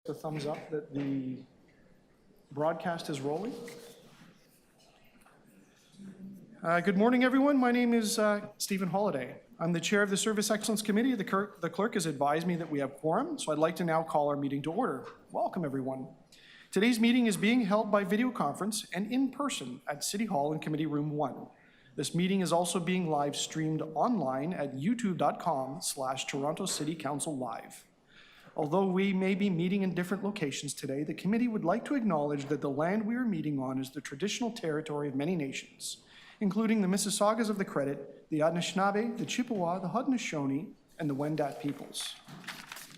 The thumbs up that the broadcast is rolling. Good morning, everyone. My name is Stephen Holliday. I'm the chair of the Service Excellence Committee. The clerk has advised me that we have quorum, so I'd like to now call our meeting to order. Welcome, everyone. Today's meeting is being held by video conference and in person at City Hall in Committee Room 1. This meeting is also being live streamed online at youtube.com/Toronto City Council Live. Although we may be meeting in different locations today, the committee would like to acknowledge that the land we are meeting on is the traditional territory of many nations, including the Mississaugas of the Credit, the Anishinaabe, the Chippewa, the Haudenosaunee, and the Wendat peoples,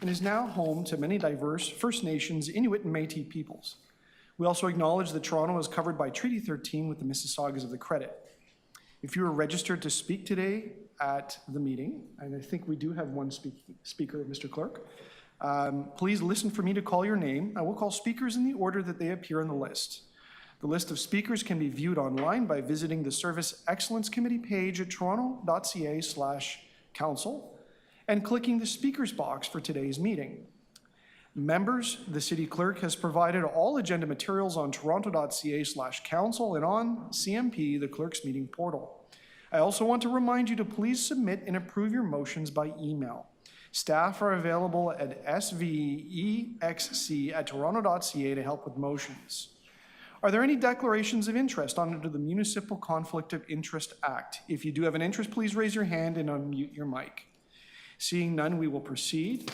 and is now home to many diverse First Nations, Inuit, and Métis peoples. We also acknowledge that Toronto is covered by Treaty 13 with the Mississaugas of the Credit. If you are registered to speak today at the meeting, and I think we do have one speaker, Mr. Clerk, please listen for me to call your name. I will call speakers in the order that they appear on the list. The list of speakers can be viewed online by visiting the Service Excellence Committee page at toronto.ca/council and clicking the speakers box for today's meeting. Members, the City Clerk has provided all agenda materials on toronto.ca/council and on CMP, the Clerk's meeting portal. I also want to remind you to please submit and approve your motions by email. Staff are available at svexc@toronto.ca to help with motions. Are there any declarations of interest under the Municipal Conflict of Interest Act? If you do have an interest, please raise your hand and unmute your mic. Seeing none, we will proceed.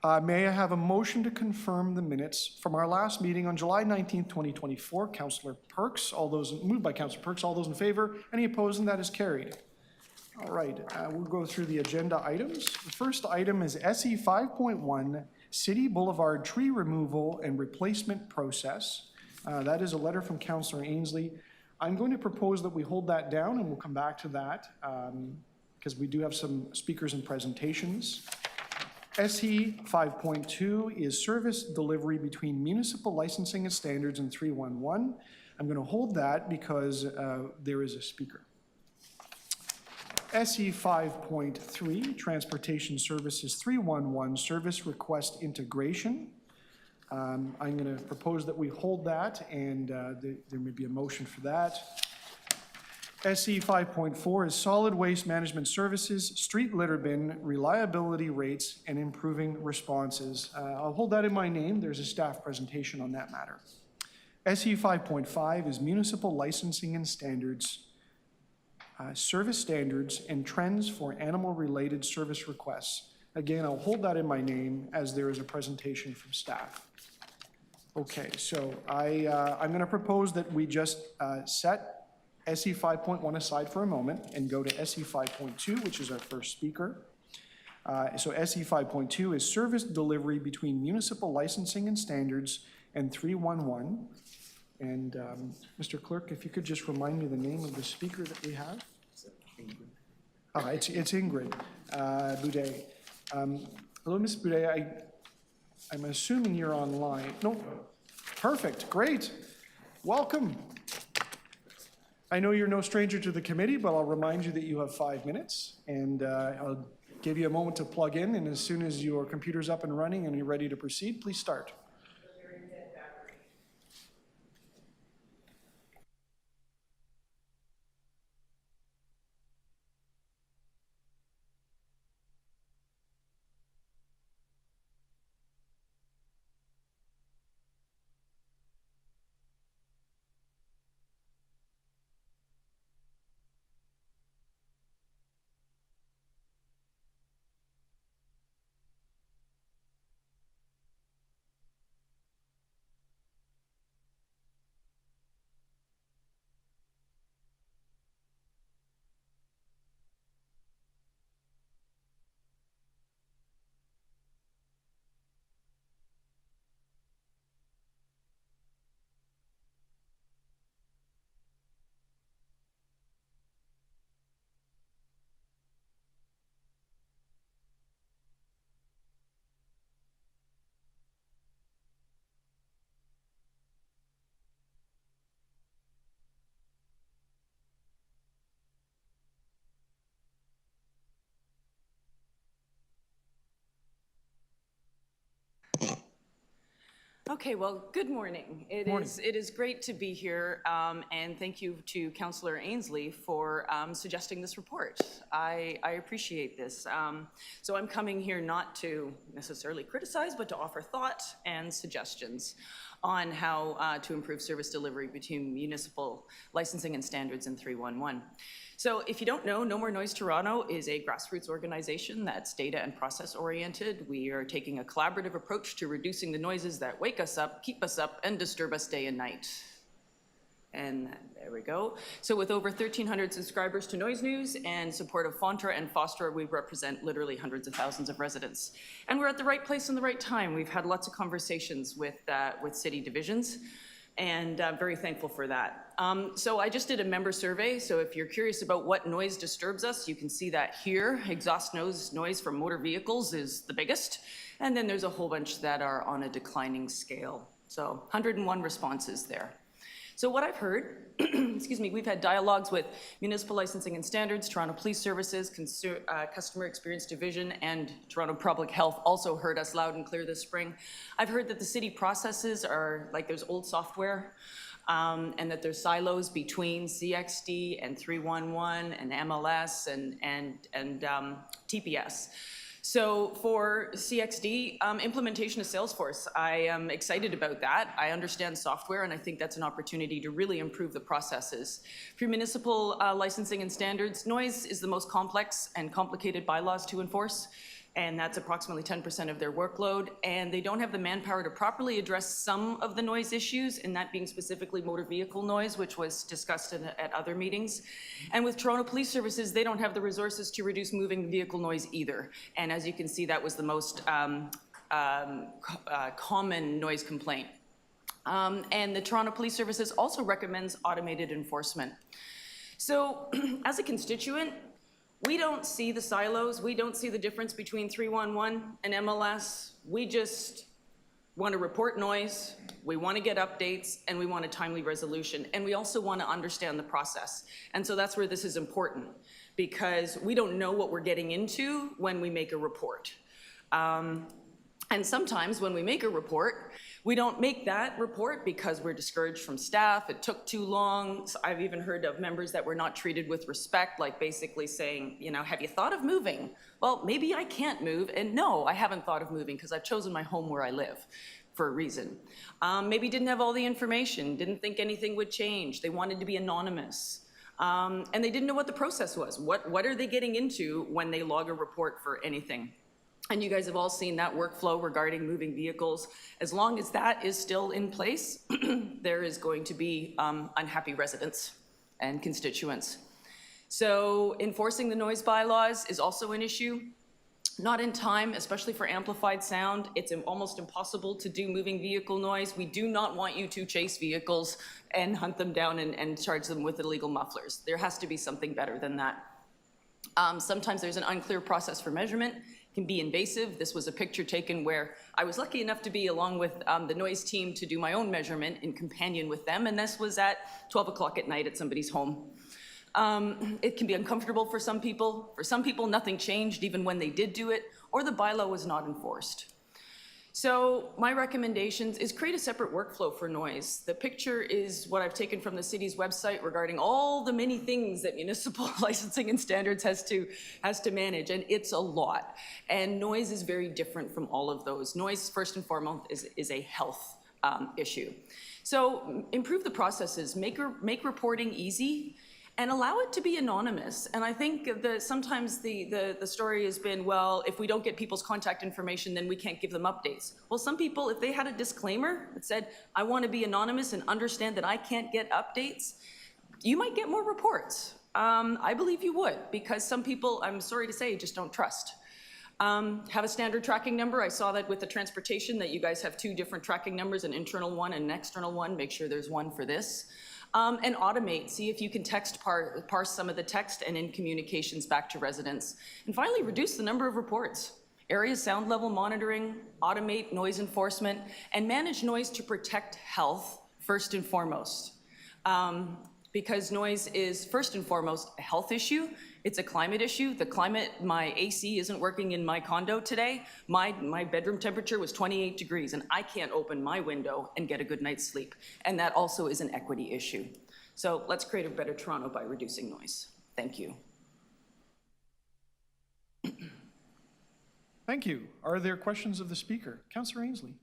May I have a motion to confirm the minutes from our last meeting on July 19th, 2024? Councillor Perks, moved by Councillor Perks. All those in favor? Any opposed? And that is carried. All right, we'll go through the agenda items. The first item is SE 5.1, City Boulevard Tree Removal and Replacement Process. That is a letter from Councillor Ainsley. I'm going to propose that we hold that down, and we'll come back to that because we do have some speakers and presentations. SE 5.2 is Service Delivery between Municipal Licensing and Standards and 311. I'm going to hold that because there is a speaker. SE 5.3, Transportation Services 311, Service Request Integration. I'm going to propose that we hold that, and there may be a motion for that. SE 5.4 is Solid Waste Management Services, Street Litter Bin, Reliability Rates, and Improving Responses. I'll hold that in my name. There's a staff presentation on that matter. SE 5.5 is Municipal Licensing and Standards, Service Standards and Trends for Animal-Related Service Requests. Again, I'll hold that in my name as there is a presentation from staff. Okay, so I'm going to propose that we just set SE 5.1 aside for a moment and go to SE 5.2, which is our first speaker. So SE 5.2 is Service Delivery between Municipal Licensing and Standards and 311. And Mr. Clerk, if you could just remind me the name of the speaker that we have. It's Ingrid Boudet. Hello, Ms. Boudet. I'm assuming you're online. No, perfect, great. Welcome. I know you're no stranger to the committee, but I'll remind you that you have 5 minutes, and I'll give you a moment to plug in, and as soon as your computer's up and running and you're ready to proceed, please start. Okay, well, good morning. It is great to be here, and thank you to Councillor Ainsley for suggesting this report. I appreciate this. So I'm coming here not to necessarily criticize, but to offer thought and suggestions on how to improve service delivery between municipal licensing and standards in 311. So if you don't know, No More Noise Toronto is a grassroots organization that's data and process oriented. We are taking a collaborative approach to reducing the noises that wake us up, keep us up, and disturb us day and night. And there we go. So with over 1,300 subscribers to Noise News and support of Fontra and Foster, we represent literally hundreds of thousands of residents. And we're at the right place in the right time. We've had lots of conversations with city divisions, and I'm very thankful for that. So I just did a member survey, so if you're curious about what noise disturbs us, you can see that here. Exhaust noise from motor vehicles is the biggest, and then there's a whole bunch that are on a declining scale. So 101 responses there. So what I've heard, excuse me, we've had dialogues with Municipal Licensing and Standards, Toronto Police Services, Customer Experience Division, and Toronto Public Health also heard us loud and clear this spring. I've heard that the city processes are like there's old software, and that there's silos between CXD and 311 and MLS and TPS. So for CXD, implementation of Salesforce, I am excited about that. I understand software, and I think that's an opportunity to really improve the processes. For municipal licensing and standards, noise is the most complex and complicated bylaws to enforce, and that's approximately 10% of their workload, and they don't have the manpower to properly address some of the noise issues, and that being specifically motor vehicle noise, which was discussed at other meetings. And with Toronto Police Services, they don't have the resources to reduce moving vehicle noise either. And as you can see, that was the most common noise complaint. And the Toronto Police Services also recommends automated enforcement. So as a constituent, we don't see the silos. We don't see the difference between 311 and MLS. We just want to report noise. We want to get updates, and we want a timely resolution. And we also want to understand the process. And so that's where this is important, because we don't know what we're getting into when we make a report. And sometimes when we make a report, we don't make that report because we're discouraged from staff, it took too long. So I've even heard of members that were not treated with respect, like basically saying, you know, have you thought of moving? Well, maybe I can't move, and no, I haven't thought of moving because I've chosen my home where I live for a reason. Maybe didn't have all the information, didn't think anything would change. They wanted to be anonymous. And they didn't know what the process was. What are they getting into when they log a report for anything? And you guys have all seen that workflow regarding moving vehicles. As long as that is still in place, there is going to be unhappy residents and constituents. So enforcing the noise bylaws is also an issue. Not in time, especially for amplified sound. It's almost impossible to do moving vehicle noise. We do not want you to chase vehicles and hunt them down and charge them with illegal mufflers. There has to be something better than that. Sometimes there's an unclear process for measurement. Can be invasive. This was a picture taken where I was lucky enough to be along with the noise team to do my own measurement in companion with them, and this was at 12 o'clock at night at somebody's home. It can be uncomfortable for some people. For some people, nothing changed even when they did do it, or the bylaw was not enforced. So my recommendations is create a separate workflow for noise. The picture is what I've taken from the city's website regarding all the many things that municipal licensing and standards has to manage, and it's a lot. And noise is very different from all of those. Noise, first and foremost, is a health issue. So improve the processes, make reporting easy, and allow it to be anonymous. And I think sometimes the story has been, well, if we don't get people's contact information, then we can't give them updates. Well, some people, if they had a disclaimer that said, I want to be anonymous and understand that I can't get updates, you might get more reports. I believe you would, because some people, I'm sorry to say, just don't trust. Have a standard tracking number. I saw that with the transportation, that you guys have 2 different tracking numbers, an internal one and an external one. Make sure there's one for this. And automate, see if you can parse some of the text and in communications back to residents. And finally, reduce the number of reports. Area sound level monitoring, automate noise enforcement, and manage noise to protect health first and foremost. because noise is first and foremost a health issue. It's a climate issue. The climate, my AC isn't working in my condo today. My bedroom temperature was 28 degrees, and I can't open my window and get a good night's sleep. And that also is an equity issue. So let's create a better Toronto by reducing noise. Thank you. Thank you. Are there questions of the speaker? Councillor Ainsley.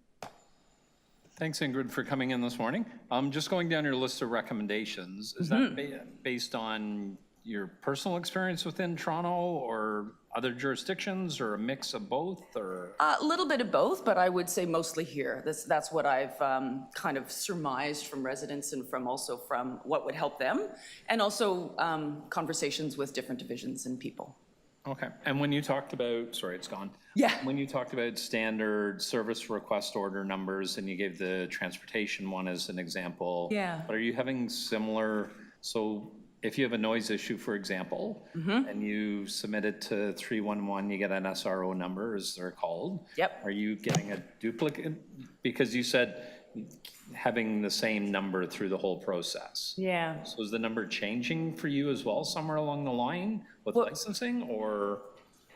Thanks, Ingrid, for coming in this morning. Just going down your list of recommendations, is that based on your personal experience within Toronto or other jurisdictions, or a mix of both, or? A little bit of both, but I would say mostly here. That's what I've kind of surmised from residents and from what would help them, and also conversations with different divisions and people. Okay, and when you talked about, sorry, it's gone. Yeah. When you talked about standard service request order numbers, and you gave the transportation one as an example. Yeah. But are you having similar, so if you have a noise issue, for example, and you submit it to 311, you get an SRO number, as they're called. Yep. Are you getting a duplicate? Because you said having the same number through the whole process. Yeah. So is the number changing for you as well somewhere along the line with licensing, or?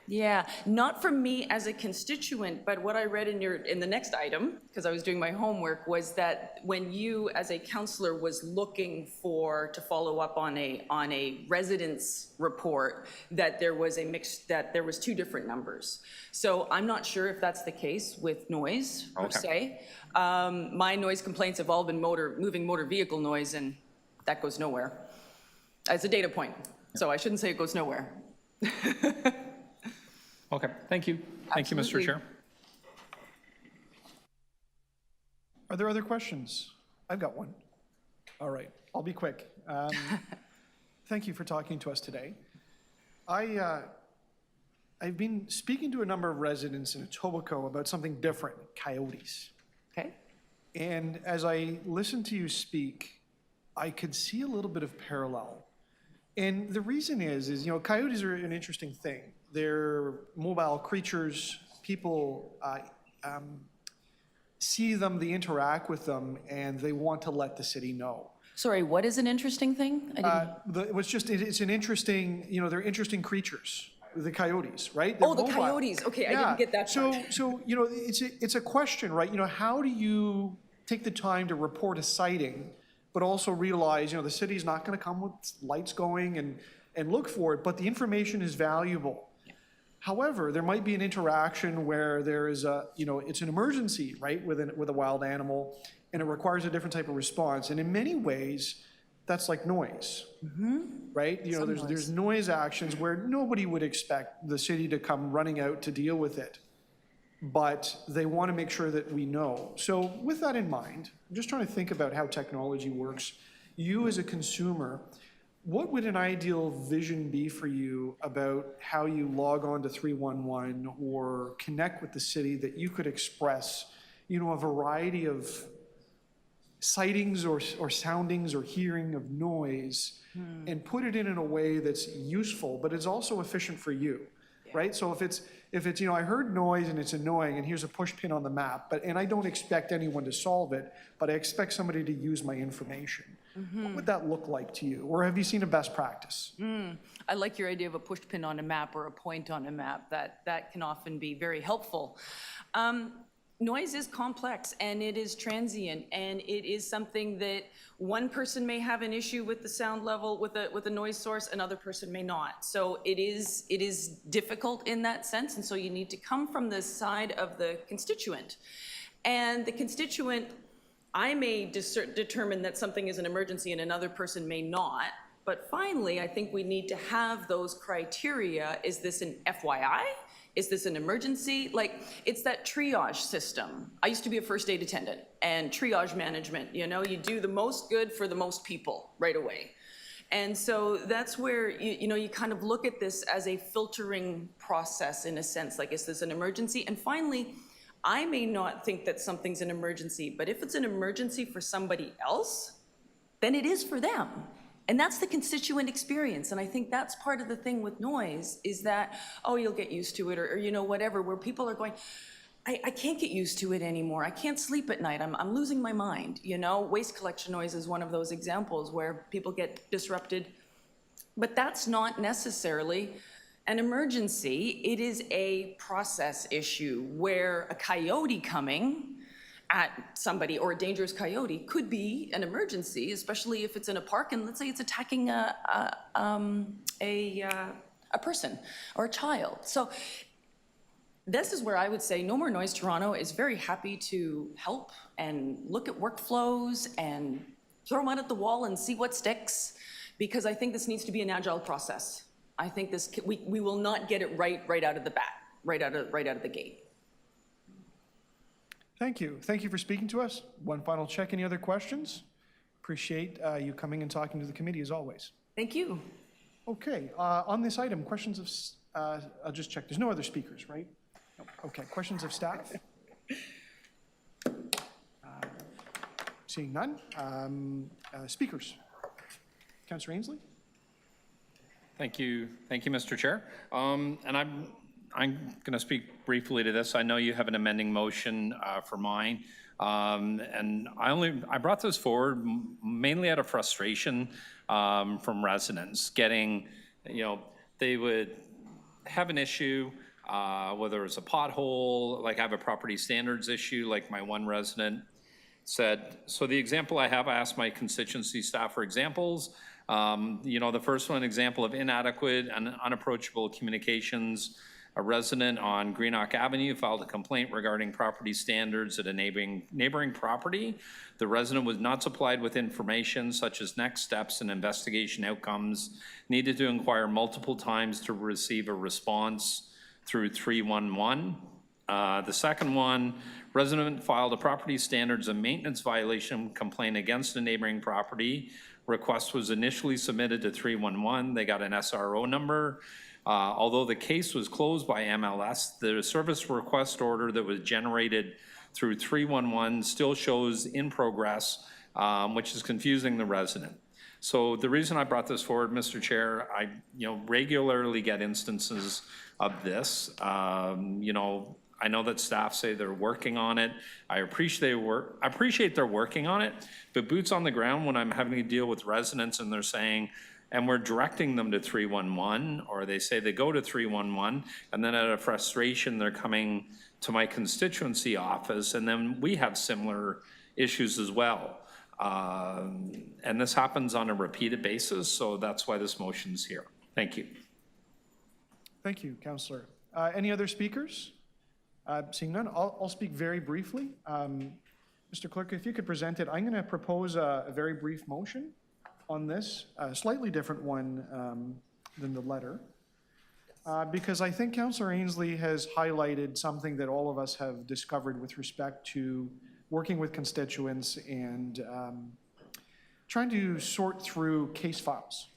Yeah, not from me as a constituent, but what I read in the next item, because I was doing my homework, was that when you as a councillor was looking to follow up on a residence report, that there was that there was two different numbers. So I'm not sure if that's the case with noise per se. My noise complaints have all been moving motor vehicle noise, and that goes nowhere. As a data point, so I shouldn't say it goes nowhere. Okay, thank you. Thank you, Mr. Chair. Are there other questions? I've got one. All right, I'll be quick. Thank you for talking to us today. I've been speaking to a number of residents in Etobicoke about something different, coyotes. Okay. And as I listened to you speak, I could see a little bit of parallel. And the reason is, you know, coyotes are an interesting thing. They're mobile creatures. People see them, they interact with them, and they want to let the city know. Sorry, what is an interesting thing? It's an interesting, you know, they're interesting creatures, the coyotes, right? They're the coyotes. Okay, yeah. I didn't get that part. So, you know, it's a question, right? You know, how do you take the time to report a sighting, but also realize, you know, the city's not going to come with lights going and look for it, but the information is valuable. However, there might be an interaction where there is it's an emergency, right, with a wild animal, and it requires a different type of response. And in many ways, that's like noise, right? You know, there's noise actions where nobody would expect the city to come running out to deal with it, but they want to make sure that we know. So with that in mind, I'm just trying to think about how technology works. You as a consumer, what would an ideal vision be for you about how you log on to 311 or connect with the city that you could express, you know, a variety of sightings or soundings or hearing of noise and put it in a way that's useful, but it's also efficient for you, right? So if it's, you know, I heard noise and it's annoying and here's a push pin on the map, and I don't expect anyone to solve it, but I expect somebody to use my information. What would that look like to you? Or have you seen a best practice? I like your idea of a push pin on a map or a point on a map. That can often be very helpful. Noise is complex and it is transient, and it is something that one person may have an issue with the sound level, with a noise source, another person may not. So it is difficult in that sense, and so you need to come from the side of the constituent. And the constituent, I may determine that something is an emergency and another person may not. But finally, I think we need to have those criteria. Is this an FYI? Is this an emergency? Like, it's that triage system. I used to be a first aid attendant, and triage management, you know, you do the most good for the most people right away. And so that's where, you kind of look at this as a filtering process in a sense, like, is this an emergency? And finally, I may not think that something's an emergency, but if it's an emergency for somebody else, then it is for them. And that's the constituent experience. And I think that's part of the thing with noise is that, oh, you'll get used to it or you know, whatever, where people are going, I can't get used to it anymore. I can't sleep at night. I'm losing my mind, you know? Waste collection noise is one of those examples where people get disrupted. But that's not necessarily an emergency. It is a process issue where a coyote coming at somebody, or a dangerous coyote, could be an emergency, especially if it's in a park and let's say it's attacking a person or a child. So this is where I would say No More Noise Toronto is very happy to help and look at workflows and throw them out at the wall and see what sticks, because I think this needs to be an agile process. I think this we will not get it right out of the bat, right out of the gate. Thank you. Thank you for speaking to us. One final check. Any other questions? Appreciate you coming and talking to the committee as always. Thank you. Okay, on this item, questions of, I'll just check. There's no other speakers, right? No. Okay, questions of staff? Seeing none. Speakers? Councillor Ainsley? Thank you, Mr. Chair. And I'm going to speak briefly to this. I know you have an amending motion for mine. And I brought this forward mainly out of frustration from residents getting, they would have an issue, whether it's a pothole, like I have a property standards issue, like my one resident said. So the example I asked my constituency staff for examples. The first one, example of inadequate and unapproachable communications. A resident on Greenock Avenue filed a complaint regarding property standards at a neighboring property. The resident was not supplied with information such as next steps and investigation outcomes, needed to inquire multiple times to receive a response through 311. The second one, resident filed a property standards and maintenance violation complaint against a neighboring property. Request was initially submitted to 311. They got an SRO number. Although the case was closed by MLS, the service request order that was generated through 311 still shows in progress, which is confusing the resident. So the reason I brought this forward, Mr. Chair, I regularly get instances of this. I know that staff say they're working on it. I appreciate they're working on it, but boots on the ground when I'm having to deal with residents and they're saying, and we're directing them to 311, or they say they go to 311, and then out of frustration, they're coming to my constituency office, and then we have similar issues as well. And this happens on a repeated basis, so that's why this motion's here. Thank you. Thank you, Councillor. Any other speakers? Seeing none, I'll speak very briefly. Mr. Clerk, if you could present it, I'm going to propose a very brief motion on this, a slightly different one than the letter, because I think Councillor Ainsley has highlighted something that all of us have discovered with respect to working with constituents and trying to sort through case files.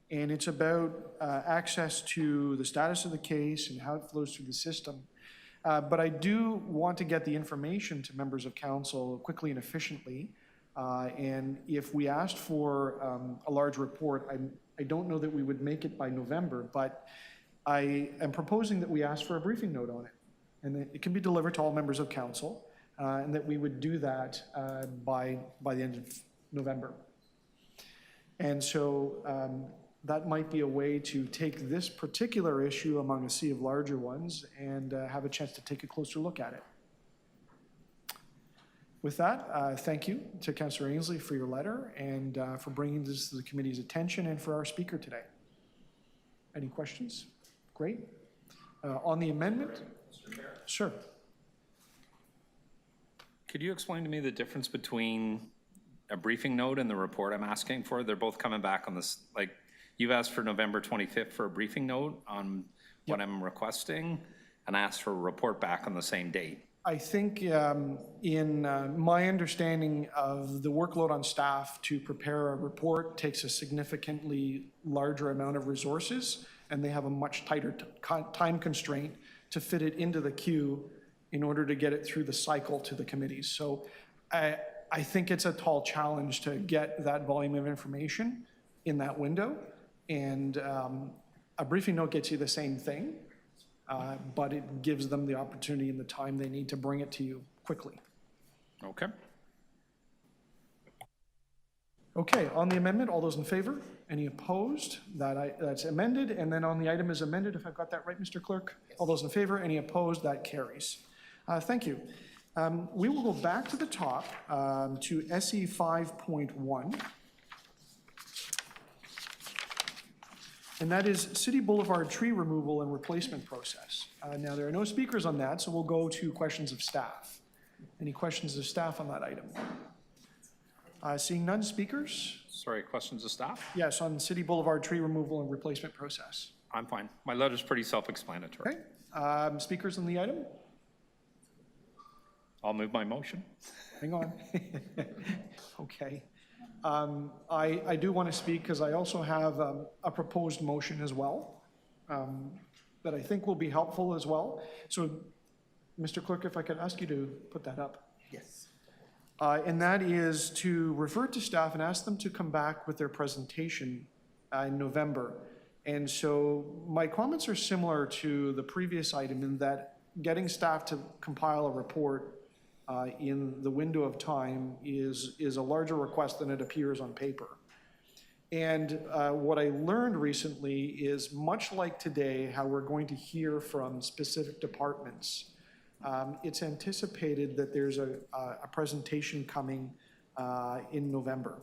And it's about access to the status of the case and how it flows through the system. But I do want to get the information to members of council quickly and efficiently. And if we asked for a large report, I don't know that we would make it by November, but I am proposing that we ask for a briefing note on it, and that it can be delivered to all members of council, and that we would do that by the end of November. And so that might be a way to take this particular issue among a sea of larger ones and have a chance to take a closer look at it. With that, thank you to Councillor Ainsley for your letter and for bringing this to the committee's attention and for our speaker today. Any questions? Great. On the amendment? Mr. Chair? Sure. Could you explain to me the difference between a briefing note and the report I'm asking for? They're both coming back on this, like, you've asked for November 25th for a briefing note on what I'm requesting, and I asked for a report back on the same date. I think in my understanding of the workload on staff to prepare a report takes a significantly larger amount of resources, and they have a much tighter time constraint to fit it into the queue in order to get it through the cycle to the committees. So I think it's a tall challenge to get that volume of information in that window, and a briefing note gets you the same thing. but it gives them the opportunity and the time they need to bring it to you quickly. Okay. Okay, on the amendment, all those in favor? Any opposed? That's amended. And then on the item as amended, if I've got that right, Mr. Clerk? All those in favor? Any opposed? That carries. Thank you. We will go back to the top to SE 5.1. And that is City Boulevard tree removal and replacement process. Now, there are no speakers on that, so we'll go to questions of staff. Any questions of staff on that item? Seeing none, speakers? Sorry, questions of staff? Yes, on City Boulevard tree removal and replacement process. I'm fine. My letter's pretty self-explanatory. Okay, speakers on the item? I'll move my motion. Hang on. Okay. I do want to speak because I also have a proposed motion as well that I think will be helpful as well. So, Mr. Clerk, if I could ask you to put that up. Yes. And that is to refer to staff and ask them to come back with their presentation in November. And so my comments are similar to the previous item in that getting staff to compile a report in the window of time is a larger request than it appears on paper. And what I learned recently is much like today, how we're going to hear from specific departments. It's anticipated that there's a presentation coming in November.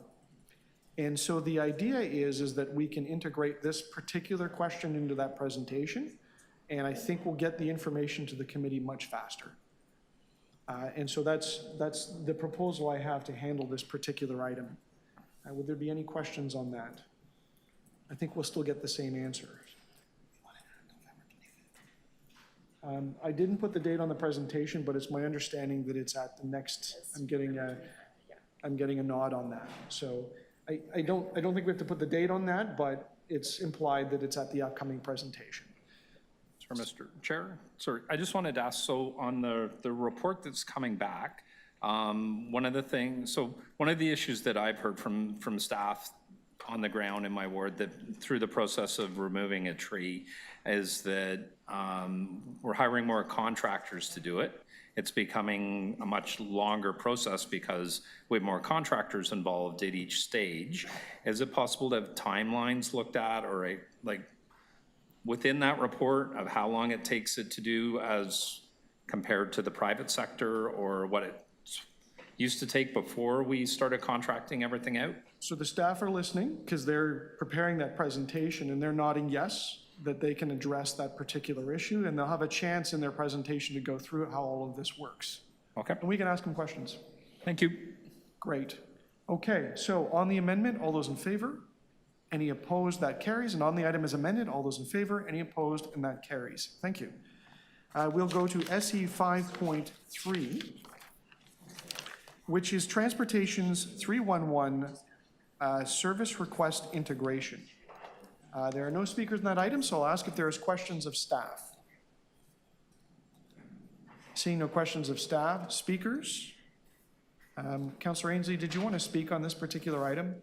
And so the idea is that we can integrate this particular question into that presentation, and I think we'll get the information to the committee much faster. And so that's the proposal I have to handle this particular item. Would there be any questions on that? I think we'll still get the same answer. I didn't put the date on the presentation, but it's my understanding that it's at the next, I'm getting a nod on that. So I don't think we have to put the date on that, but it's implied that it's at the upcoming presentation. Sorry, Mr. Chair. Sorry, I just wanted to ask, so on the report that's coming back, one of the issues that I've heard from staff on the ground in my ward that through the process of removing a tree is that we're hiring more contractors to do it. It's becoming a much longer process because we have more contractors involved at each stage. Is it possible to have timelines looked at or within that report of how long it takes it to do as compared to the private sector or what it used to take before we started contracting everything out? So the staff are listening because they're preparing that presentation and they're nodding yes, that they can address that particular issue, and they'll have a chance in their presentation to go through how all of this works. Okay. And we can ask them questions. Thank you. Great. Okay, so on the amendment, all those in favor? Any opposed? That carries. And on the item as amended, all those in favor? Any opposed? And that carries. Thank you. We'll go to SE 5.3, which is Transportation's 311 service request integration. There are no speakers on that item, so I'll ask if there's questions of staff. Seeing no questions of staff, speakers? Councillor Ainsley, did you want to speak on this particular item?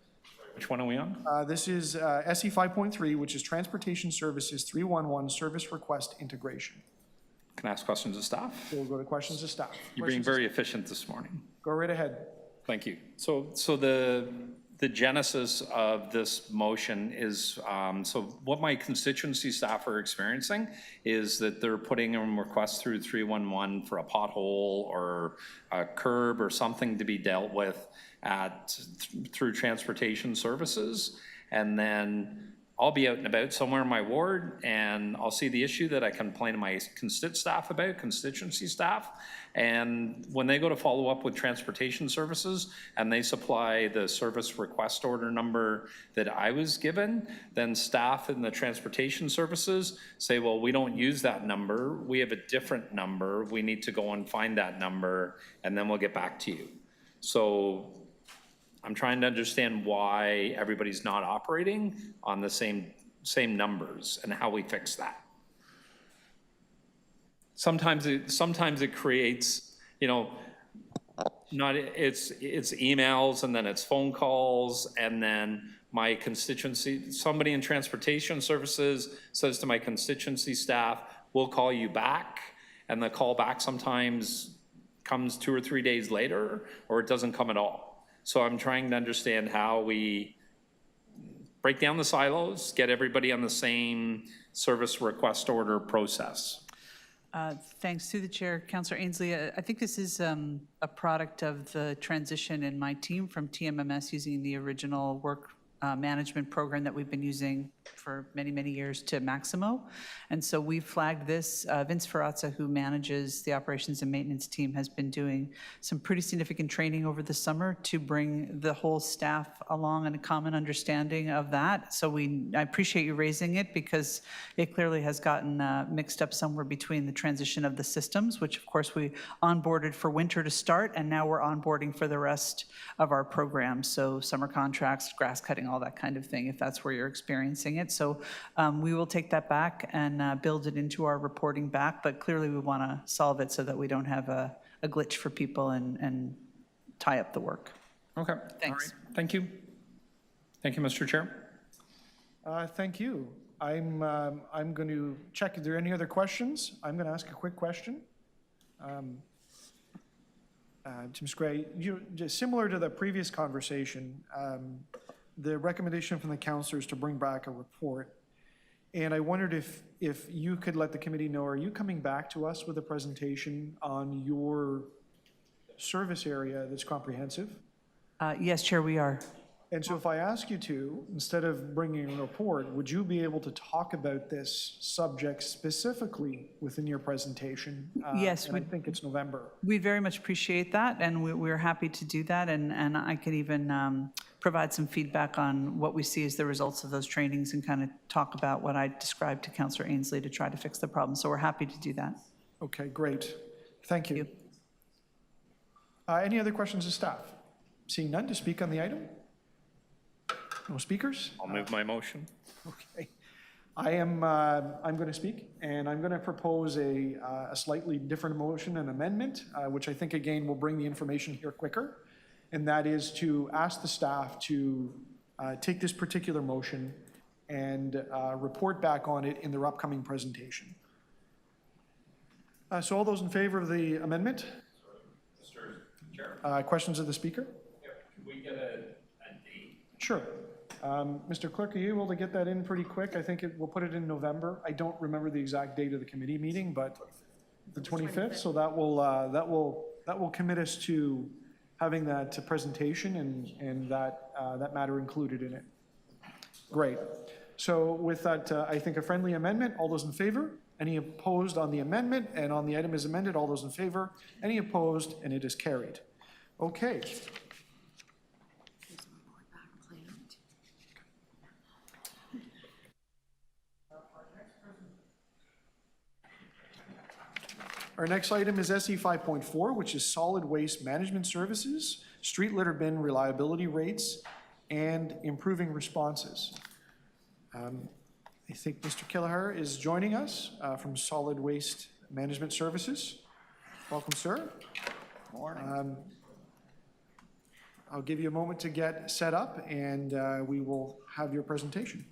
Which one are we on? This is SE 5.3, which is Transportation Services 311 Service Request Integration. Can I ask questions of staff? We'll go to questions of staff. You're being very efficient this morning. Go right ahead. Thank you. So the genesis of this motion is, so what my constituency staff are experiencing is that they're putting in requests through 311 for a pothole or a curb or something to be dealt with through transportation services. And then I'll be out and about somewhere in my ward and I'll see the issue that I complain to my constituency staff. And when they go to follow up with transportation services and they supply the service request order number that I was given, then staff in the transportation services say, well, we don't use that number. We have a different number. We need to go and find that number and then we'll get back to you. So I'm trying to understand why everybody's not operating on the same numbers and how we fix that. Sometimes it creates, it's emails and then it's phone calls and then my constituency, somebody in transportation services says to my constituency staff, we'll call you back, and the call back sometimes comes 2 or 3 days later, or it doesn't come at all. So I'm trying to understand how we break down the silos, get everybody on the same service request order process. Thanks to the chair, Councillor Ainsley. I think this is a product of the transition in my team from TMMS using the original work management program that we've been using for many, many years to Maximo. And so we flagged this. Vince Ferrazza, who manages the operations and maintenance team, has been doing some pretty significant training over the summer to bring the whole staff along in a common understanding of that. So I appreciate you raising it, because it clearly has gotten mixed up somewhere between the transition of the systems, which of course we onboarded for winter to start, and now we're onboarding for the rest of our programs. So summer contracts, grass cutting, all that kind of thing, if that's where you're experiencing it. So we will take that back and build it into our reporting back, but clearly we want to solve it so that we don't have a glitch for people and tie up the work. Okay. Thanks. All right. Thank you. Thank you, Mr. Chair. Thank you. I'm going to check, are there any other questions? I'm going to ask a quick question. Ms. Gray, just similar to the previous conversation, the recommendation from the councillors to bring back a report. And I wondered if you could let the committee know, are you coming back to us with a presentation on your service area that's comprehensive? Yes, Chair, we are. And so if I ask you to, instead of bringing a report, would you be able to talk about this subject specifically within your presentation? Yes. And I think it's November. We very much appreciate that, and we're happy to do that. And I can even provide some feedback on what we see as the results of those trainings and kind of talk about what I described to Councillor Ainsley to try to fix the problem. So we're happy to do that. Okay, great. Thank you. Any other questions of staff? Seeing none, to speak on the item? No speakers? I'll move my motion. Okay. I'm going to speak, and I'm going to propose a slightly different motion, an amendment, which I think, again, will bring the information here quicker, and that is to ask the staff to take this particular motion and report back on it in their upcoming presentation. So all those in favor of the amendment? Mr. Chair. Questions of the speaker? Can we get a date? Sure. Mr. Clerk, are you able to get that in pretty quick? I think we'll put it in November. I don't remember the exact date of the committee meeting, but the 25th. So that will commit us to having that presentation and that matter included in it. Great. So with that, I think a friendly amendment. All those in favor? Any opposed on the amendment? And on the item as amended, all those in favor? Any opposed? And it is carried. Okay. Our next item is SE 5.4, which is solid waste management services, street litter bin reliability rates, and improving responses. I think Mr. Kelleher is joining us from Solid Waste Management Services. Welcome, sir. Morning. I'll give you a moment to get set up, and we will have your presentation.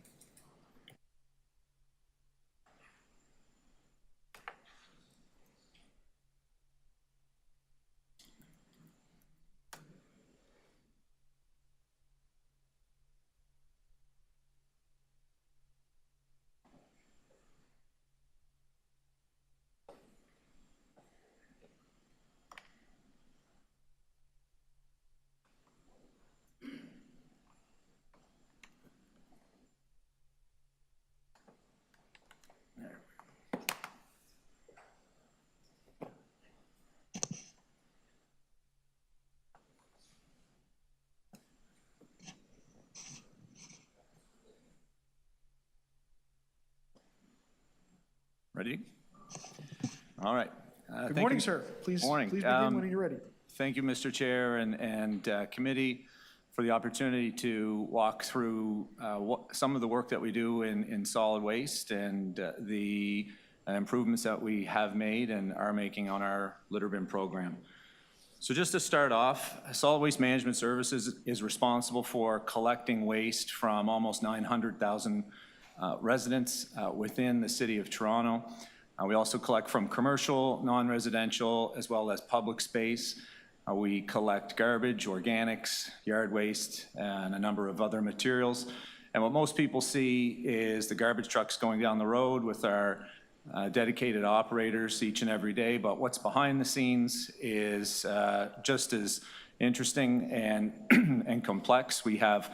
Ready? All right. Good morning, sir. Please begin when you're ready. Thank you, Mr. Chair and committee, for the opportunity to walk through some of the work that we do in solid waste and the improvements that we have made and are making on our litter bin program. So just to start off, Solid Waste Management Services is responsible for collecting waste from almost 900,000 residents within the City of Toronto. We also collect from commercial, non-residential, as well as public space. We collect garbage, organics, yard waste, and a number of other materials. And what most people see is the garbage trucks going down the road with our dedicated operators each and every day. But what's behind the scenes is just as interesting and, and complex. We have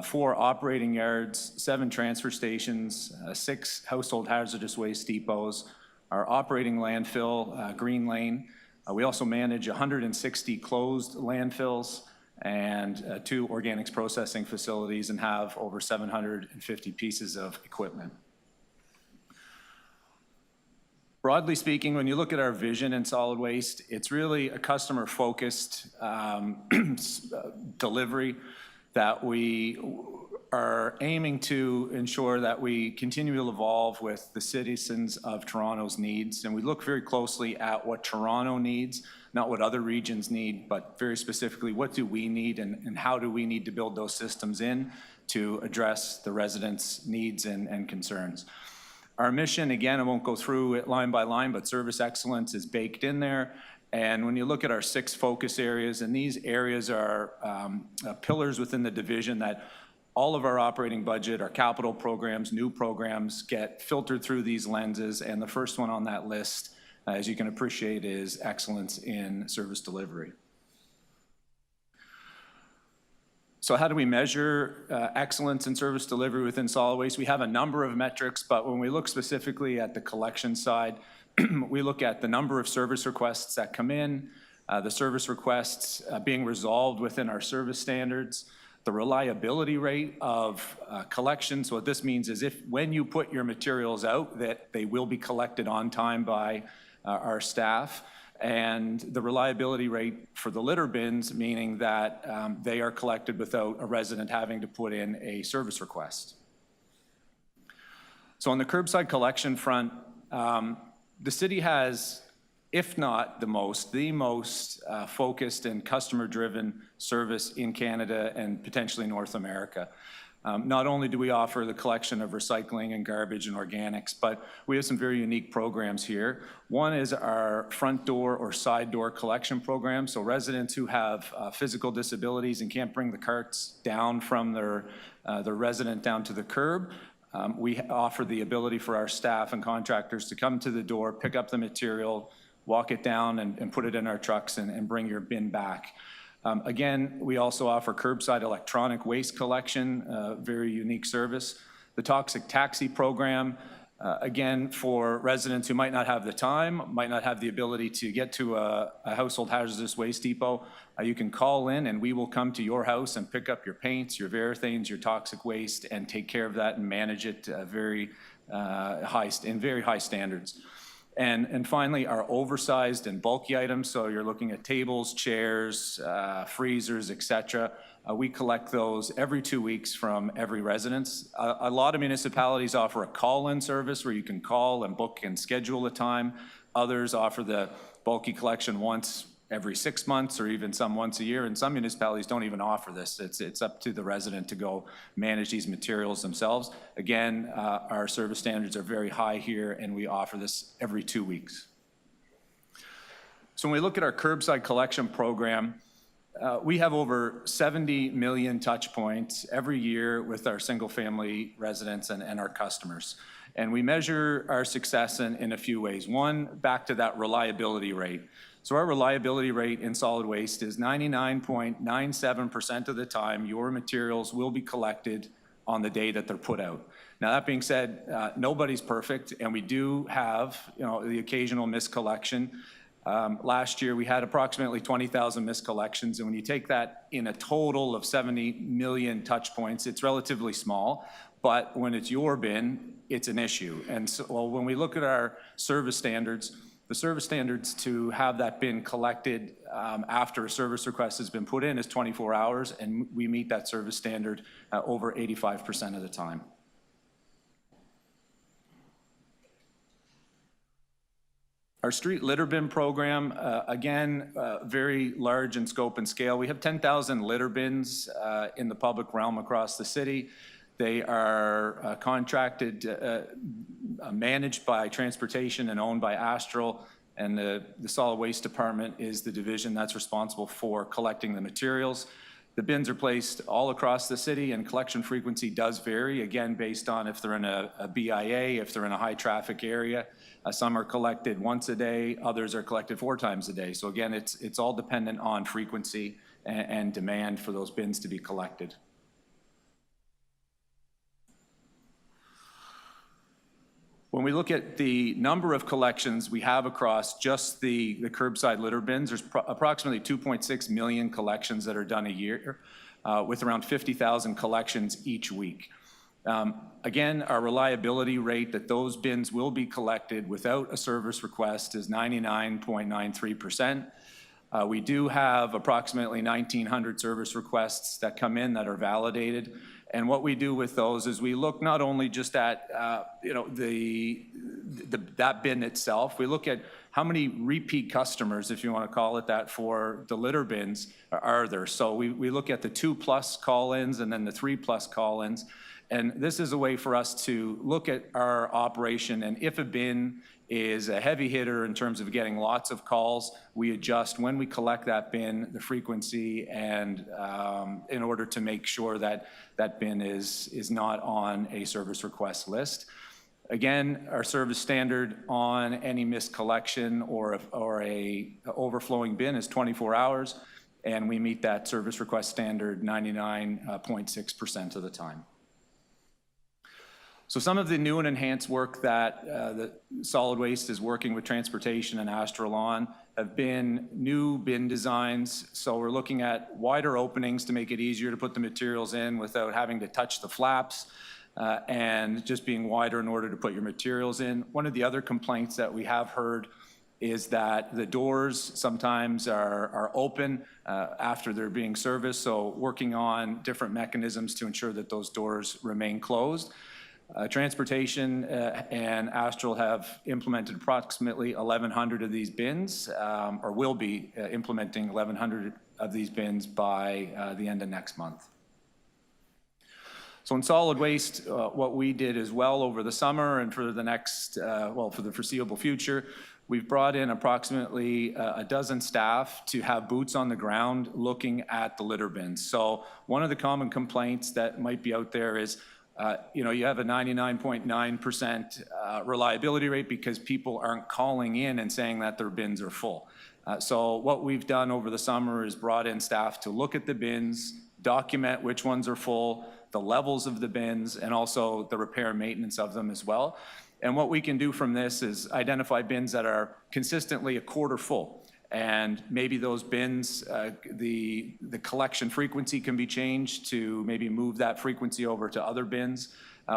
4 operating yards, 7 transfer stations, 6 household hazardous waste depots, our operating landfill, Green Lane. We also manage 160 closed landfills and 2 organics processing facilities and have over 750 pieces of equipment. Broadly speaking, when you look at our vision in solid waste, it's really a customer-focused delivery that we are aiming to ensure that we continue to evolve with the citizens of Toronto's needs. And we look very closely at what Toronto needs, not what other regions need, but very specifically, what do we need and how do we need to build those systems in to address the residents' needs and concerns. Our mission, again, I won't go through it line by line, but service excellence is baked in there. And when you look at our 6 focus areas, and these areas are pillars within the division that all of our operating budget, our capital programs, new programs get filtered through these lenses. And the first one on that list, as you can appreciate, is excellence in service delivery. So how do we measure excellence in service delivery within solid waste? We have a number of metrics, but when we look specifically at the collection side, we look at the number of service requests that come in, the service requests being resolved within our service standards, the reliability rate of collection. So what this means is if when you put your materials out, that they will be collected on time by our staff, and the reliability rate for the litter bins, meaning that they are collected without a resident having to put in a service request. So on the curbside collection front, the city has, if not the most focused and customer-driven service in Canada and potentially North America. Not only do we offer the collection of recycling and garbage and organics, but we have some very unique programs here. One is our front door or side door collection program. So residents who have physical disabilities and can't bring the carts down from their resident down to the curb, we offer the ability for our staff and contractors to come to the door, pick up the material, walk it down and put it in our trucks and bring your bin back. Again, we also offer curbside electronic waste collection, very unique service. The toxic taxi program, again, for residents who might not have the time, might not have the ability to get to a household hazardous waste depot, you can call in and we will come to your house and pick up your paints, your varathanes, your toxic waste, and take care of that and manage it in very high standards. And finally, our oversized and bulky items, so you're looking at tables, chairs, freezers, et cetera. We collect those every 2 weeks from every residence. A lot of municipalities offer a call-in service where you can call and book and schedule a time. Others offer the bulky collection once every 6 months or even some once a year, and some municipalities don't even offer this. It's up to the resident to go manage these materials themselves. Again, our service standards are very high here, and we offer this every 2 weeks. So when we look at our curbside collection program, we have over 70 million touch points every year with our single-family residents and our customers. And we measure our success in a few ways. One, back to that reliability rate. So our reliability rate in solid waste is 99.97% of the time your materials will be collected on the day that they're put out. Now, that being said, nobody's perfect, and we do have, the occasional miscollection. Last year, we had approximately 20,000 miscollections, and when you take that in a total of 70 million touch points, it's relatively small, but when it's your bin, it's an issue. And so when we look at our service standards, the service standards to have that bin collected after a service request has been put in is 24 hours, and we meet that service standard over 85% of the time. Our street litter bin program, again, very large in scope and scale. We have 10,000 litter bins in the public realm across the city. They are contracted, managed by transportation and owned by Astral, and the solid waste department is the division that's responsible for collecting the materials. The bins are placed all across the city, and collection frequency does vary, again, based on if they're in a BIA, if they're in a high-traffic area. Some are collected once a day, others are collected 4 times a day. So again, it's all dependent on frequency and demand for those bins to be collected. When we look at the number of collections we have across just the curbside litter bins, there's approximately 2.6 million collections that are done a year, with around 50,000 collections each week. Again, our reliability rate that those bins will be collected without a service request is 99.93%. We do have approximately 1,900 service requests that come in that are validated. And what we do with those is we look not only just at that bin itself, we look at how many repeat customers, if you want to call it that, for the litter bins are there. So we look at the 2+ call-ins and then the 3+ call-ins. And this is a way for us to look at our operation, and if a bin is a heavy hitter in terms of getting lots of calls, we adjust when we collect that bin, the frequency, and in order to make sure that that bin is not on a service request list. Again, our service standard on any missed collection or a overflowing bin is 24 hours, and we meet that service request standard 99.6% of the time. So some of the new and enhanced work that the solid waste is working with transportation and Astral on have been new bin designs. So we're looking at wider openings to make it easier to put the materials in without having to touch the flaps, and just being wider in order to put your materials in. One of the other complaints that we have heard is that the doors sometimes are open after they're being serviced. So working on different mechanisms to ensure that those doors remain closed. Transportation and Astral have implemented approximately 1,100 of these bins, or will be implementing 1,100 of these bins by the end of next month. So in solid waste, what we did as well over the summer and for the next, for the foreseeable future, we've brought in approximately a dozen staff to have boots on the ground looking at the litter bins. So one of the common complaints that might be out there is you have a 99.9% reliability rate because people aren't calling in and saying that their bins are full. So what we've done over the summer is brought in staff to look at the bins, document which ones are full, the levels of the bins, and also the repair and maintenance of them as well. And what we can do from this is identify bins that are consistently a quarter full. And maybe those bins, the collection frequency can be changed to maybe move that frequency over to other bins.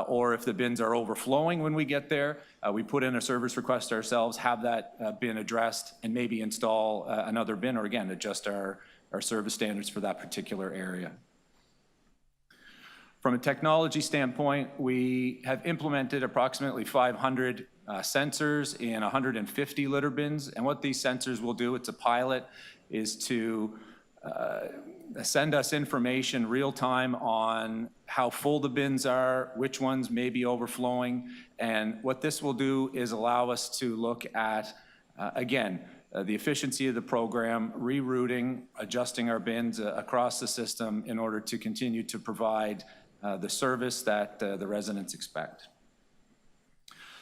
Or if the bins are overflowing when we get there, we put in a service request ourselves, have that bin addressed, and maybe install another bin, or again, adjust our service standards for that particular area. From a technology standpoint, we have implemented approximately 500 sensors in 150 litter bins. And what these sensors will do, it's a pilot, is to send us information real time on how full the bins are, which ones may be overflowing. And what this will do is allow us to look at, again, the efficiency of the program, rerouting, adjusting our bins across the system in order to continue to provide the service that the residents expect.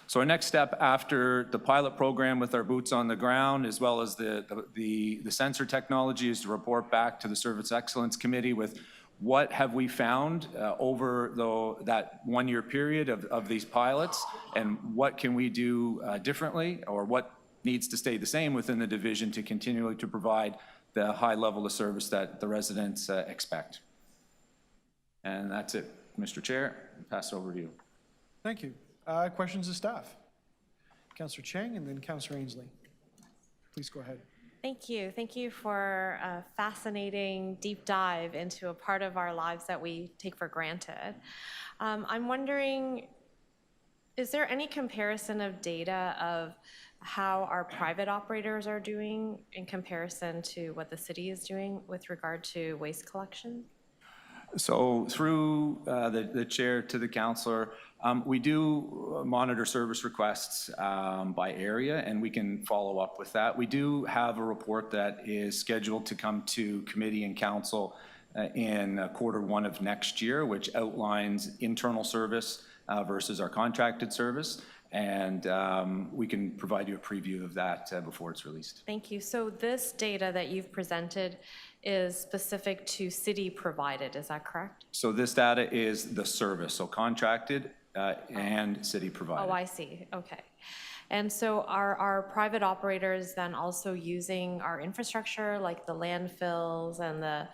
So our next step after the pilot program with our boots on the ground, as well as the sensor technology, is to report back to the Service Excellence Committee with what have we found over that one-year period of these pilots, and what can we do differently, or what needs to stay the same within the division to continually to provide the high level of service that the residents expect. And that's it, Mr. Chair. I'll pass it over to you. Thank you. Questions of staff? Councillor Chang and then Councillor Ainsley. Please go ahead. Thank you. Thank you for a fascinating deep dive into a part of our lives that we take for granted. I'm wondering, is there any comparison of data of how our private operators are doing in comparison to what the city is doing with regard to waste collection? So through the chair to the councillor, we do monitor service requests by area, and we can follow up with that. We do have a report that is scheduled to come to committee and council in Q1 of next year, which outlines internal service versus our contracted service. And we can provide you a preview of that before it's released. Thank you. So this data that you've presented is specific to city provided, is that correct? So this data is the service, so contracted and city provided. Oh, I see, okay. And so are private operators then also using our infrastructure, like the landfills and the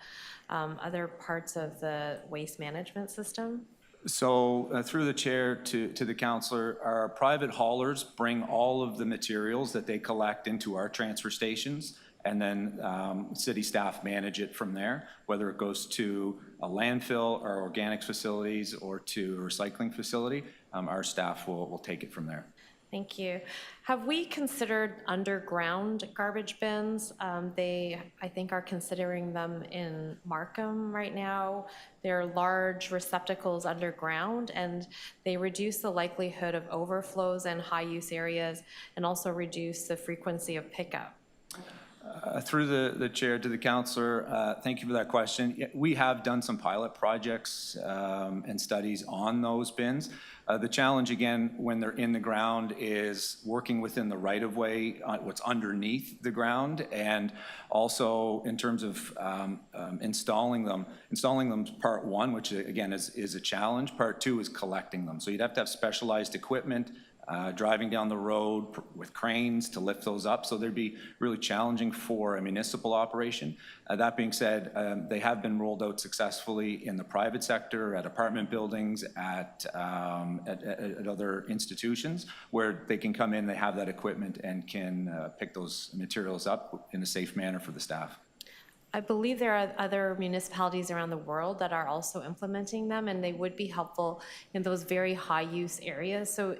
other parts of the waste management system? So through the chair to the councillor, our private haulers bring all of the materials that they collect into our transfer stations, and then city staff manage it from there, whether it goes to a landfill or organics facilities or to a recycling facility. Our staff will take it from there. Thank you. Have we considered underground garbage bins? They, I think, are considering them in Markham right now. They're large receptacles underground, and they reduce the likelihood of overflows in high-use areas and also reduce the frequency of pickup. Through the chair to the councillor, thank you for that question. We have done some pilot projects and studies on those bins. The challenge, again, when they're in the ground is working within the right-of-way, what's underneath the ground, and also in terms of installing them is part one, which again is a challenge. Part two is collecting them. So you'd have to have specialized equipment, driving down the road with cranes to lift those up. So they'd be really challenging for a municipal operation. That being said, they have been rolled out successfully in the private sector, at apartment buildings, at other institutions, where they can come in, they have that equipment, and can pick those materials up in a safe manner for the staff. I believe there are other municipalities around the world that are also implementing them, and they would be helpful in those very high-use areas. So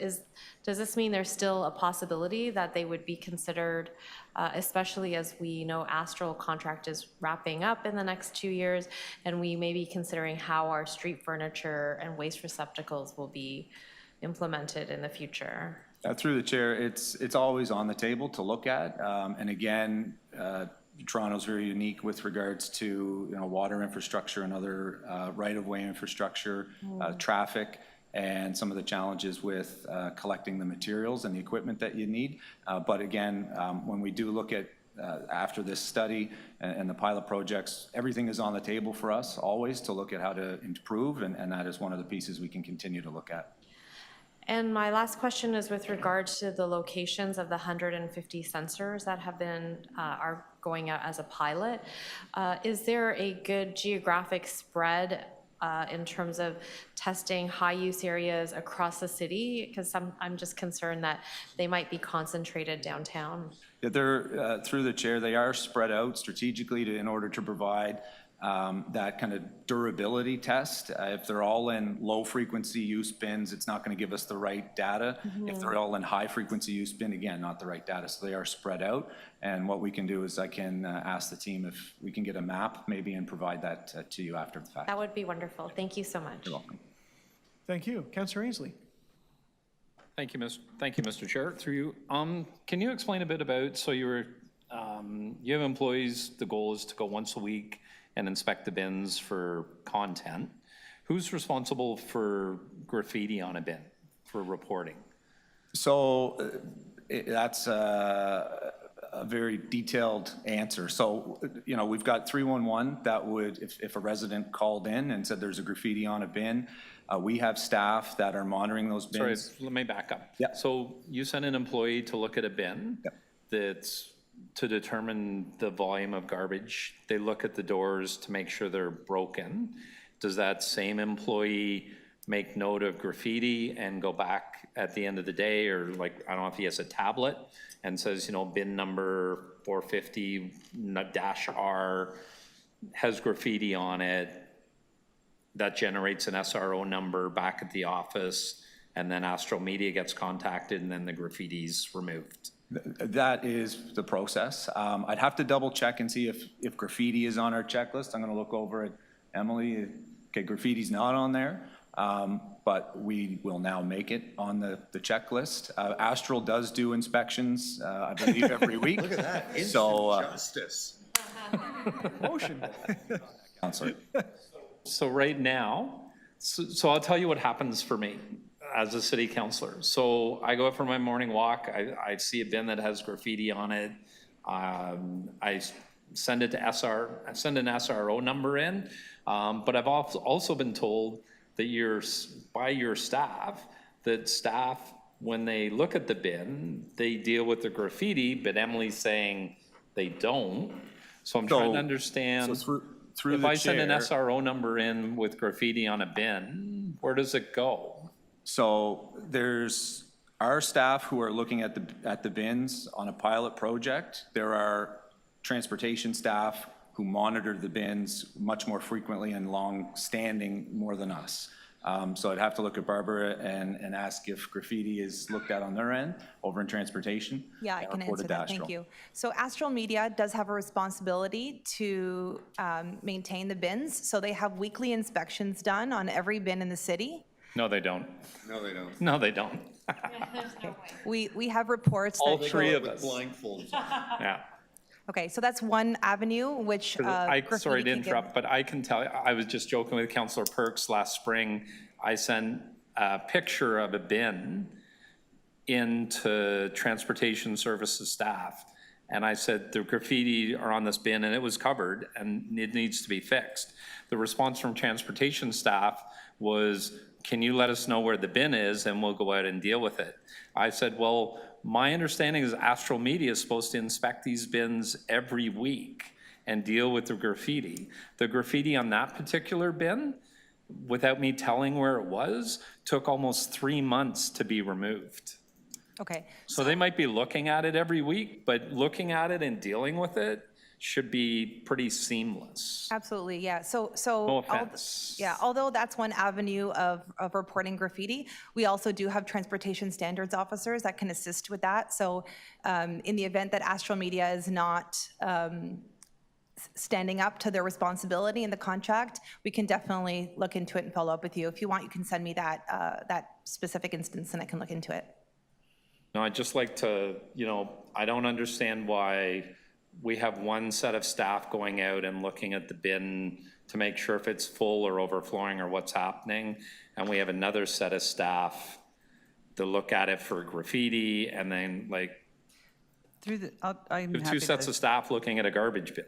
does this mean there's still a possibility that they would be considered, especially as we know Astral contract is wrapping up in the next 2 years, and we may be considering how our street furniture and waste receptacles will be implemented in the future? Through the chair, it's always on the table to look at, and again, Toronto's very unique with regards to water infrastructure and other right-of-way infrastructure, traffic, and some of the challenges with collecting the materials and the equipment that you need. But again, when we do look at after this study and the pilot projects, everything is on the table for us always to look at how to improve, and that is one of the pieces we can continue to look at. And my last question is with regards to the locations of the 150 sensors that have been, are going out as a pilot. Is there a good geographic spread in terms of testing high-use areas across the city? Because I'm just concerned that they might be concentrated downtown. Yeah, they're, through the chair, they are spread out strategically in order to provide that kind of durability test. If they're all in low frequency use bins, it's not going to give us the right data. If they're all in high frequency use bin, again, not the right data. So they are spread out. And what we can do is I can ask the team if we can get a map maybe and provide that to you after the fact. That would be wonderful. Thank you so much. You're welcome. Thank you. Councillor Ainsley. Thank you, Mr. Chair. Through you, can you explain a bit about, so you have employees, the goal is to go once a week and inspect the bins for content. Who's responsible for graffiti on a bin for reporting? So that's a very detailed answer. So, we've got 311 that would, if a resident called in and said there's a graffiti on a bin, we have staff that are monitoring those bins. Sorry, let me back up. Yeah. So you send an employee to look at a bin that's to determine the volume of garbage. They look at the doors to make sure they're broken. Does that same employee make note of graffiti and go back at the end of the day, or I don't know if he has a tablet and says, bin number 450-R has graffiti on it, that generates an SRO number back at the office, and then Astral Media gets contacted, and then the graffiti's removed? That is the process. I'd have to double check and see if graffiti is on our checklist. I'm going to look over at Emily. okay, graffiti's not on there, but we will now make it on the checklist. Astral does do inspections, I believe, every week. Look at that, So, instant justice. Motion. Counselor. So right now, so I'll tell you what happens for me as a city councillor. So I go out for my morning walk, I see a bin that has graffiti on it. I send it to I send an SRO number in, but I've also been told that by your staff, that staff, when they look at the bin, they deal with the graffiti, but Emily's saying they don't. So I'm trying to understand, So through if the I send an chair- SRO number in with graffiti on a bin, where does it go? So there's our staff who are looking at the bins on a pilot project. There are transportation staff who monitor the bins much more frequently and long-standing more than us. So I'd have to look at Barbara and ask if graffiti is looked at on their end over in transportation. Yeah, I and can report answer it to that, thank Astral. you. So Astral Media does have a responsibility to maintain the bins, so they have weekly inspections done on every bin in the city. No, they don't. No, they don't. No, they don't. We have reports All that show. three of With us. blindfolds on. Yeah. Okay, so that's one avenue which Sorry graffiti to can get- interrupt, but I can tell you, I was just joking with Councillor Perks last spring. I sent a picture of a bin into Transportation Services staff, and I said, the graffiti are on this bin, and it was covered, and it needs to be fixed. The response from transportation staff was, can you let us know where the bin is, and we'll go out and deal with it. I said, well, my understanding is Astral Media is supposed to inspect these bins every week and deal with the graffiti. The graffiti on that particular bin, without me telling where it was, took almost 3 months to be removed. Okay, So they might be looking at it every week, but looking at it and dealing with it should be pretty seamless. absolutely, yeah. So No offense. yeah, although that's one avenue of reporting graffiti, we also do have transportation standards officers that can assist with that. So in the event that Astral Media is not standing up to their responsibility in the contract, we can definitely look into it and follow up with you. If you want, you can send me that specific instance and I can look into it. No, I'd just like to, I don't understand why we have one set of staff going out and looking at the bin to make sure if it's full or overflowing or what's happening, and we have another set of staff to look at it for graffiti, and then I'm two happy sets to. of staff looking at a garbage bin.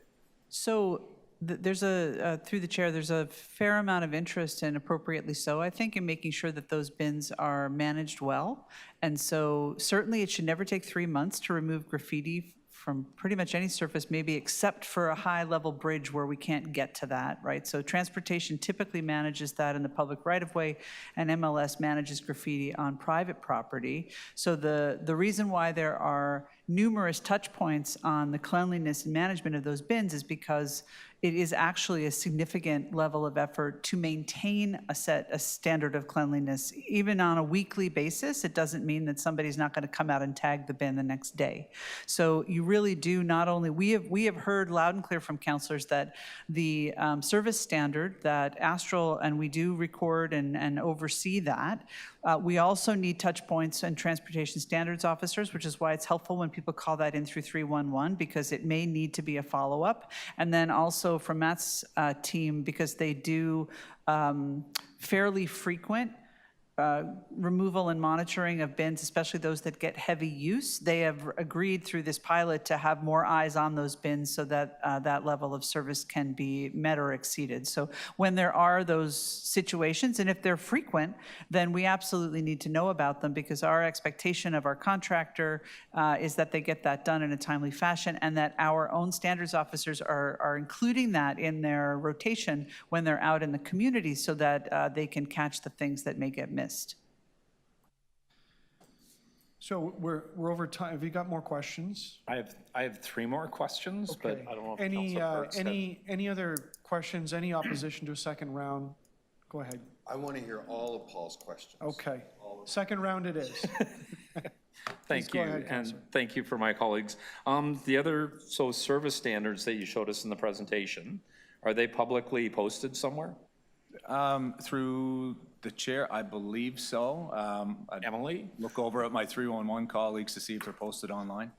So there's through the chair, there's a fair amount of interest, and appropriately so, I think, in making sure that those bins are managed well. And so certainly it should never take 3 months to remove graffiti from pretty much any surface, maybe except for a high-level bridge where we can't get to that, right? So transportation typically manages that in the public right-of-way, and MLS manages graffiti on private property. So the reason why there are numerous touch points on the cleanliness and management of those bins is because it is actually a significant level of effort to maintain a standard of cleanliness. Even on a weekly basis, it doesn't mean that somebody's not going to come out and tag the bin the next day. So you really do not only, we have heard loud and clear from councillors that the service standard that Astral, and we do record and oversee that. We also need touch points and transportation standards officers, which is why it's helpful when people call that in through 311, because it may need to be a follow-up. And then also from Matt's team, because they do fairly frequent removal and monitoring of bins, especially those that get heavy use. They have agreed through this pilot to have more eyes on those bins so that that level of service can be met or exceeded. So when there are those situations, and if they're frequent, then we absolutely need to know about them, because our expectation of our contractor is that they get that done in a timely fashion, and that our own standards officers are including that in their rotation when they're out in the community, so that they can catch the things that may get missed. So we're over time. Have you got more questions? I have 3 more questions, but Okay. I don't know if Any, Councillor Perks has- any other questions, any opposition to a second round? Go ahead. I want to hear all of Paul's questions. Okay. Second round it is. Thank go you, ahead, and Councillor. thank you for my colleagues. The other, service standards that you showed us in the presentation, are they publicly posted somewhere? Through the chair, I believe so. I'd Emily? look over at my 311 colleagues to see if they're posted online.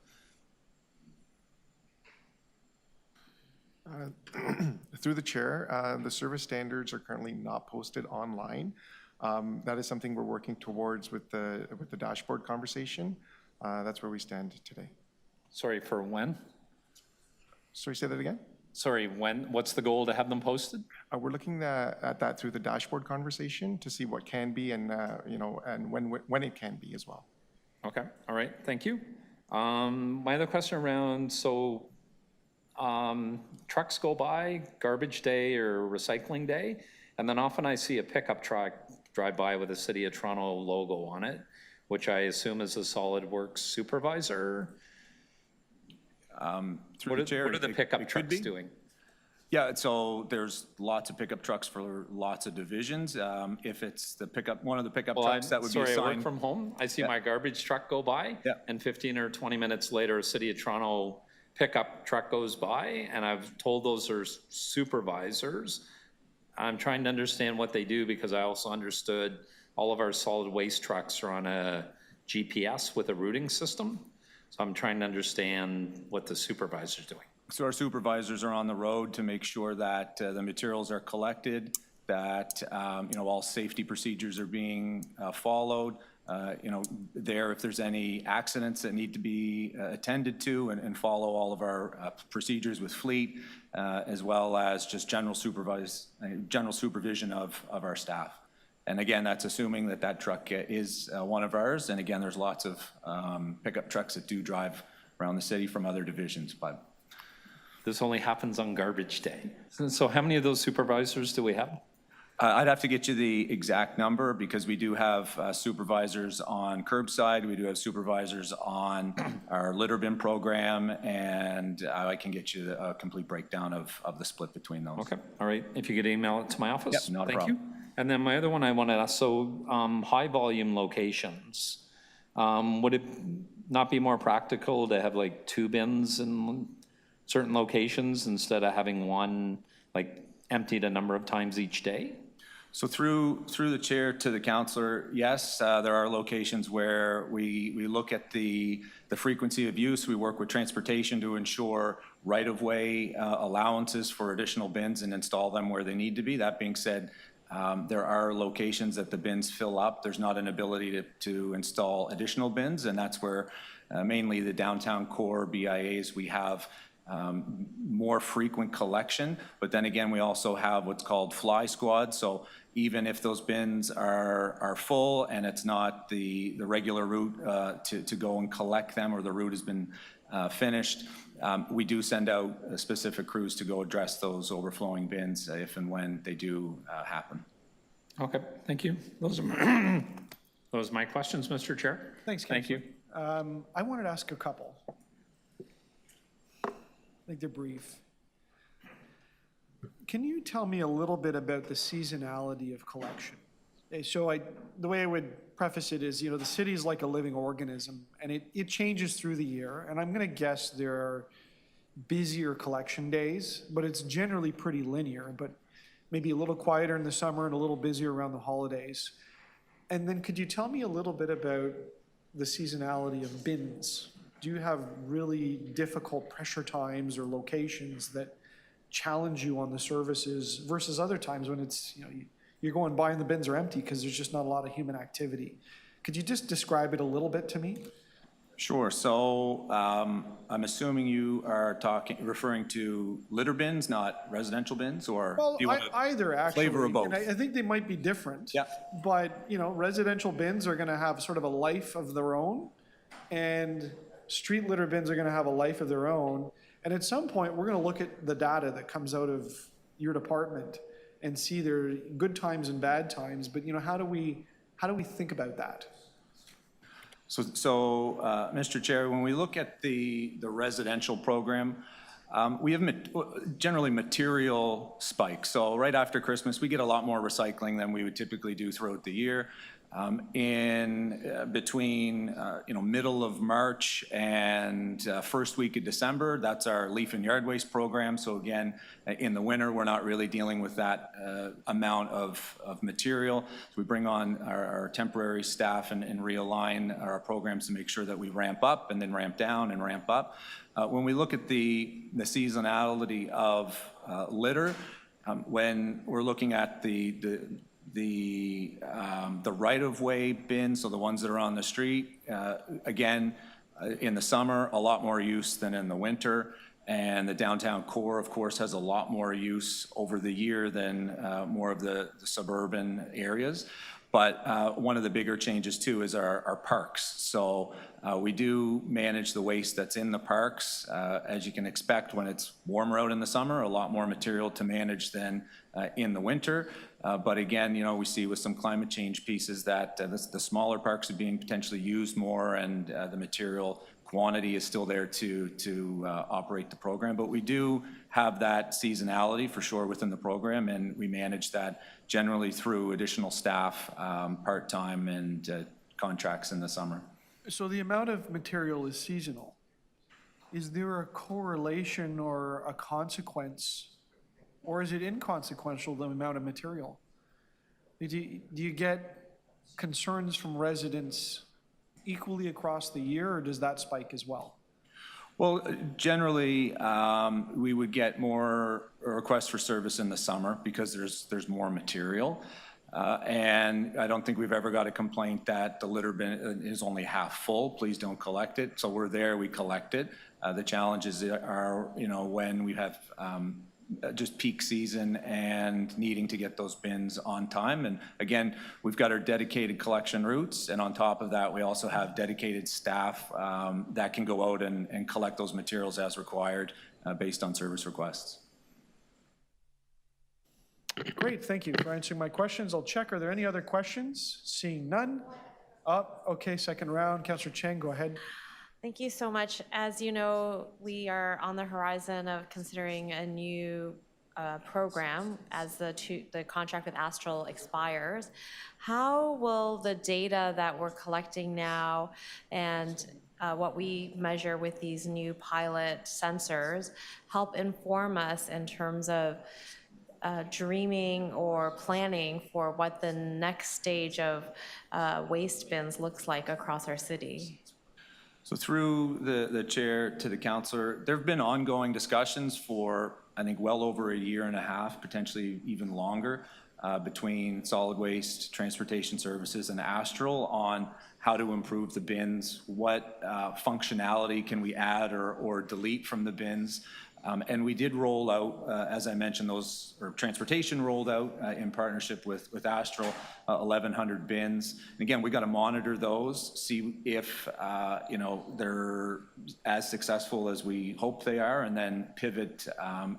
Through the chair, the service standards are currently not posted online. That is something we're working towards with the dashboard conversation. That's where we stand today. Sorry, for when? Sorry, say that again? Sorry, when, what's the goal to have them posted? We're looking at that through the dashboard conversation to see what can be and, and when it can be as well. Okay, all right, thank you. My other question around, so trucks go by, garbage day or recycling day, and then often I see a pickup truck drive by with a City of Toronto logo on it, which I assume is a Solid Works supervisor. Through the chair. What are the pickup it could trucks be. doing? Yeah, so there's lots of pickup trucks for lots of divisions. If it's the pickup, one of the pickup Well, trucks that would be sorry, I work assigned. from home. I see my garbage truck go by. Yeah. And 15 or 20 minutes later, a City of Toronto pickup truck goes by, and I've told those are supervisors. I'm trying to understand what they do because I also understood all of our solid waste trucks are on a GPS with a routing system. So I'm trying to understand what the supervisor's doing. So our supervisors are on the road to make sure that the materials are collected, that all safety procedures are being followed. There, if there's any accidents that need to be attended to, and follow all of our procedures with fleet, as well as just general supervision of our staff. And again, that's assuming that that truck is one of ours. And again, there's lots of pickup trucks that do drive around the city from other divisions, but. This only happens on garbage day. So how many of those supervisors do we have? I'd have to get you the exact number because we do have supervisors on curbside. We do have supervisors on our litter bin program, and I can get you a complete breakdown of the split between those. Okay, all right. If you could email it to my office. Yep, not a Thank problem. you. And then my other one I wanted to ask, so high volume locations, would it not be more practical to have like 2 bins in certain locations instead of having one like emptied a number of times each day? So through the chair to the councillor, yes, there are locations where we look at the frequency of use. We work with transportation to ensure right-of-way allowances for additional bins and install them where they need to be. That being said, there are locations that the bins fill up. There's not an ability to install additional bins, and that's where mainly the downtown core BIAs we have more frequent collection, but then again, we also have what's called fly squad. So even if those bins are full and it's not the regular route to go and collect them, or the route has been finished, we do send out specific crews to go address those overflowing bins if and when they do happen. Okay, thank you. Those are my questions, Mr. Chair. Thanks, Thank you. I wanted to ask a couple. I think they're brief. Can you tell me a little bit about the seasonality of collection? So the way I would preface it is, the city is like a living organism, and it changes through the year. And I'm going to guess there are busier collection days, but it's generally pretty linear, but maybe a little quieter in the summer and a little busier around the holidays. And then could you tell me a little bit about the seasonality of bins? Do you have really difficult pressure times or locations that challenge you on the services versus other times when it's, you're going by and the bins are empty because there's just not a lot of human activity? Could you just describe it a little bit to me? Sure. So I'm assuming you are referring to litter bins, not residential bins, or Well, do you want to either actually. flavor of both? And I think they might be different. Yeah. But, residential bins are going to have sort of a life of their own, and street litter bins are going to have a life of their own. And at some point, we're going to look at the data that comes out of your department and see there are good times and bad times. But, how do we think about that? So, Mr. Chair, when we look at the residential program, we have generally material spikes. So right after Christmas, we get a lot more recycling than we would typically do throughout the year. Between middle of March and first week of December, that's our leaf and yard waste program. So again, in the winter, we're not really dealing with that amount of material. So we bring on our temporary staff and realign our programs to make sure that we ramp up and then ramp down and ramp up. When we look at the seasonality of litter, when we're looking at the right-of-way bins, so the ones that are on the street, again, in the summer, a lot more use than in the winter. And the downtown core, of course, has a lot more use over the year than more of the suburban areas. But one of the bigger changes too is our parks. So we do manage the waste that's in the parks. As you can expect, when it's warmer out in the summer, a lot more material to manage than in the winter. But again, we see with some climate change pieces that the smaller parks are being potentially used more, and the material quantity is still there to operate the program. But we do have that seasonality for sure within the program, and we manage that generally through additional staff, part-time, and contracts in the summer. So the amount of material is seasonal. Is there a correlation or a consequence, or is it inconsequential, the amount of material? Do you get concerns from residents equally across the year, or does that spike as well? Well, generally, we would get more requests for service in the summer because there's more material. And I don't think we've ever got a complaint that the litter bin is only half full, please don't collect it. So we're there, we collect it. The challenges are, when we have just peak season and needing to get those bins on time. And again, we've got our dedicated collection routes, and on top of that, we also have dedicated staff that can go out and collect those materials as required based on service requests. Great, thank you for answering my questions. I'll check, are there any other questions? Seeing none. Okay, second round. Councillor Cheng, go ahead. Thank you so much. As you know, we are on the horizon of considering a new program as the contract with Astral expires. How will the data that we're collecting now and what we measure with these new pilot sensors help inform us in terms of dreaming or planning for what the next stage of waste bins looks like across our city? So through the chair to the councillor, there have been ongoing discussions for, I think, well over a year and a half, potentially even longer, between solid waste, transportation services, and Astral on how to improve the bins, what functionality can we add or delete from the bins. And we did roll out, as I mentioned, transportation rolled out in partnership with Astral, 1,100 bins. And again, we got to monitor those, see if they're as successful as we hope they are, and then pivot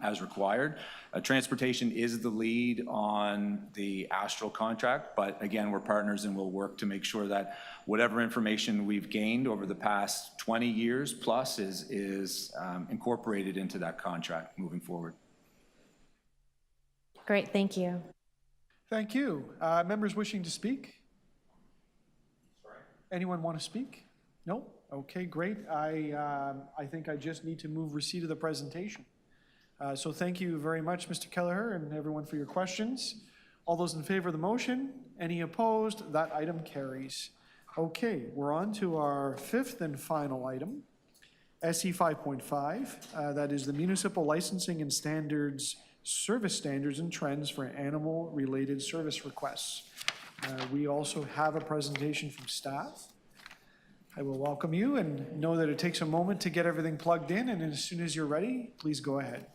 as required. Transportation is the lead on the Astral contract, but again, we're partners and we'll work to make sure that whatever information we've gained over the past 20 years plus is incorporated into that contract moving forward. Great, thank you. Thank you. Members wishing to speak? Anyone want to speak? No? Okay, great. I think I just need to move receipt of the presentation. So thank you very much, Mr. Kelleher, and everyone for your questions. All those in favor of the motion? Any opposed? That item carries. Okay, we're on to our fifth and final item, SE 5.5. That is the Municipal Licensing and Standards, Service Standards and Trends for Animal-Related Service Requests. We also have a presentation from staff. I will welcome you and know that it takes a moment to get everything plugged in, and as soon as you're ready, please go ahead.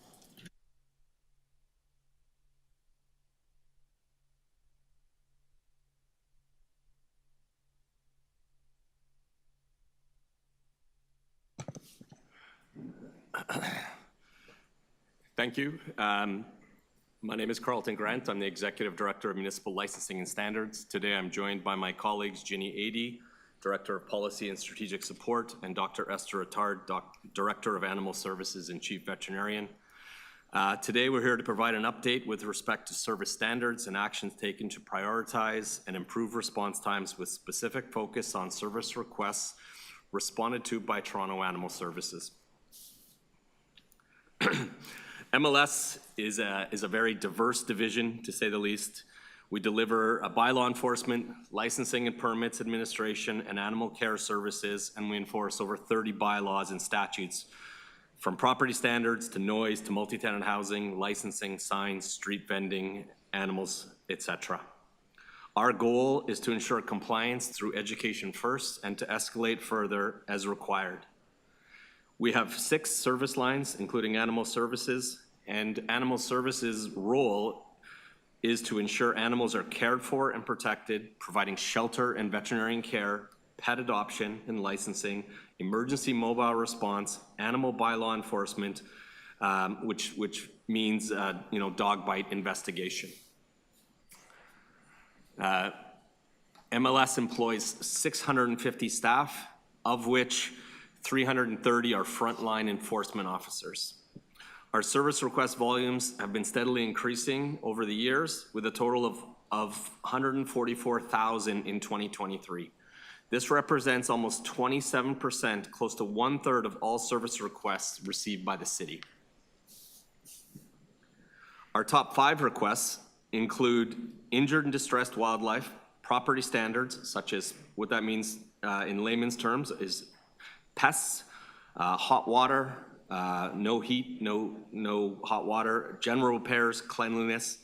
Thank you. My name is Carlton Grant. I'm the Executive Director of Municipal Licensing and Standards. Today I'm joined by my colleagues Ginny Adey, Director of Policy and Strategic Support, and Dr. Esther Attard, Director of Animal Services and Chief Veterinarian. Today, we're here to provide an update with respect to service standards and actions taken to prioritize and improve response times with specific focus on service requests responded to by Toronto Animal Services. MLS is a very diverse division, to say the least. We deliver bylaw enforcement, licensing and permits administration, and animal care services, and we enforce over 30 bylaws and statutes, from property standards to noise to multi-tenant housing, licensing, signs, street vending, animals, etc. Our goal is to ensure compliance through education first and to escalate further as required. We have 6 service lines, including animal services, and animal services' role is to ensure animals are cared for and protected, providing shelter and veterinarian care, pet adoption and licensing, emergency mobile response, animal bylaw enforcement, which means dog bite investigation. MLS employs 650 staff, of which 330 are frontline enforcement officers. Our service request volumes have been steadily increasing over the years, with a total of 144,000 in 2023. This represents almost 27%, close to 1/3 of all service requests received by the city. Our top 5 requests include injured and distressed wildlife, property standards, such as what that means in layman's terms is pests, hot water, no heat, no hot water, general repairs, cleanliness,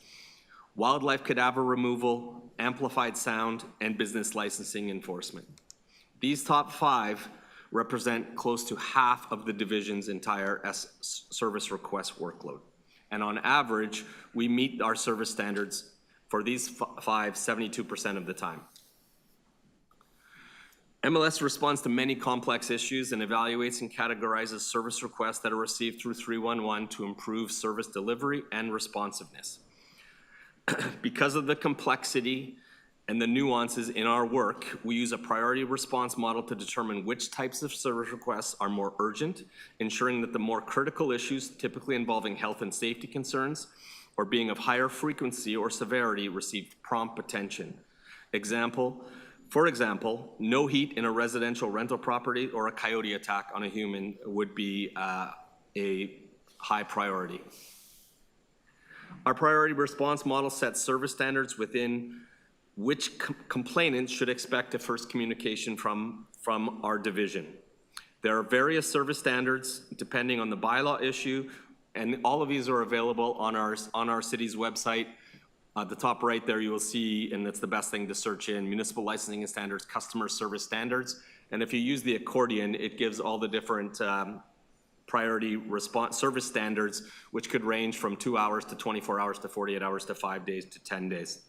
wildlife cadaver removal, amplified sound, and business licensing enforcement. These top 5 represent close to half of the division's entire service request workload. And on average, we meet our service standards for these 5 72% of the time. MLS responds to many complex issues and evaluates and categorizes service requests that are received through 311 to improve service delivery and responsiveness. Because of the complexity and the nuances in our work, we use a priority response model to determine which types of service requests are more urgent, ensuring that the more critical issues, typically involving health and safety concerns, or being of higher frequency or severity, receive prompt attention. For example, no heat in a residential rental property or a coyote attack on a human would be a high priority. Our priority response model sets service standards within which complainants should expect a first communication from our division. There are various service standards depending on the bylaw issue, and all of these are available on our city's website. At the top right there, you will see, and that's the best thing to search in, Municipal Licensing and Standards, Customer Service Standards. And if you use the accordion, it gives all the different priority response service standards, which could range from 2 hours to 24 hours to 48 hours to 5 days to 10 days.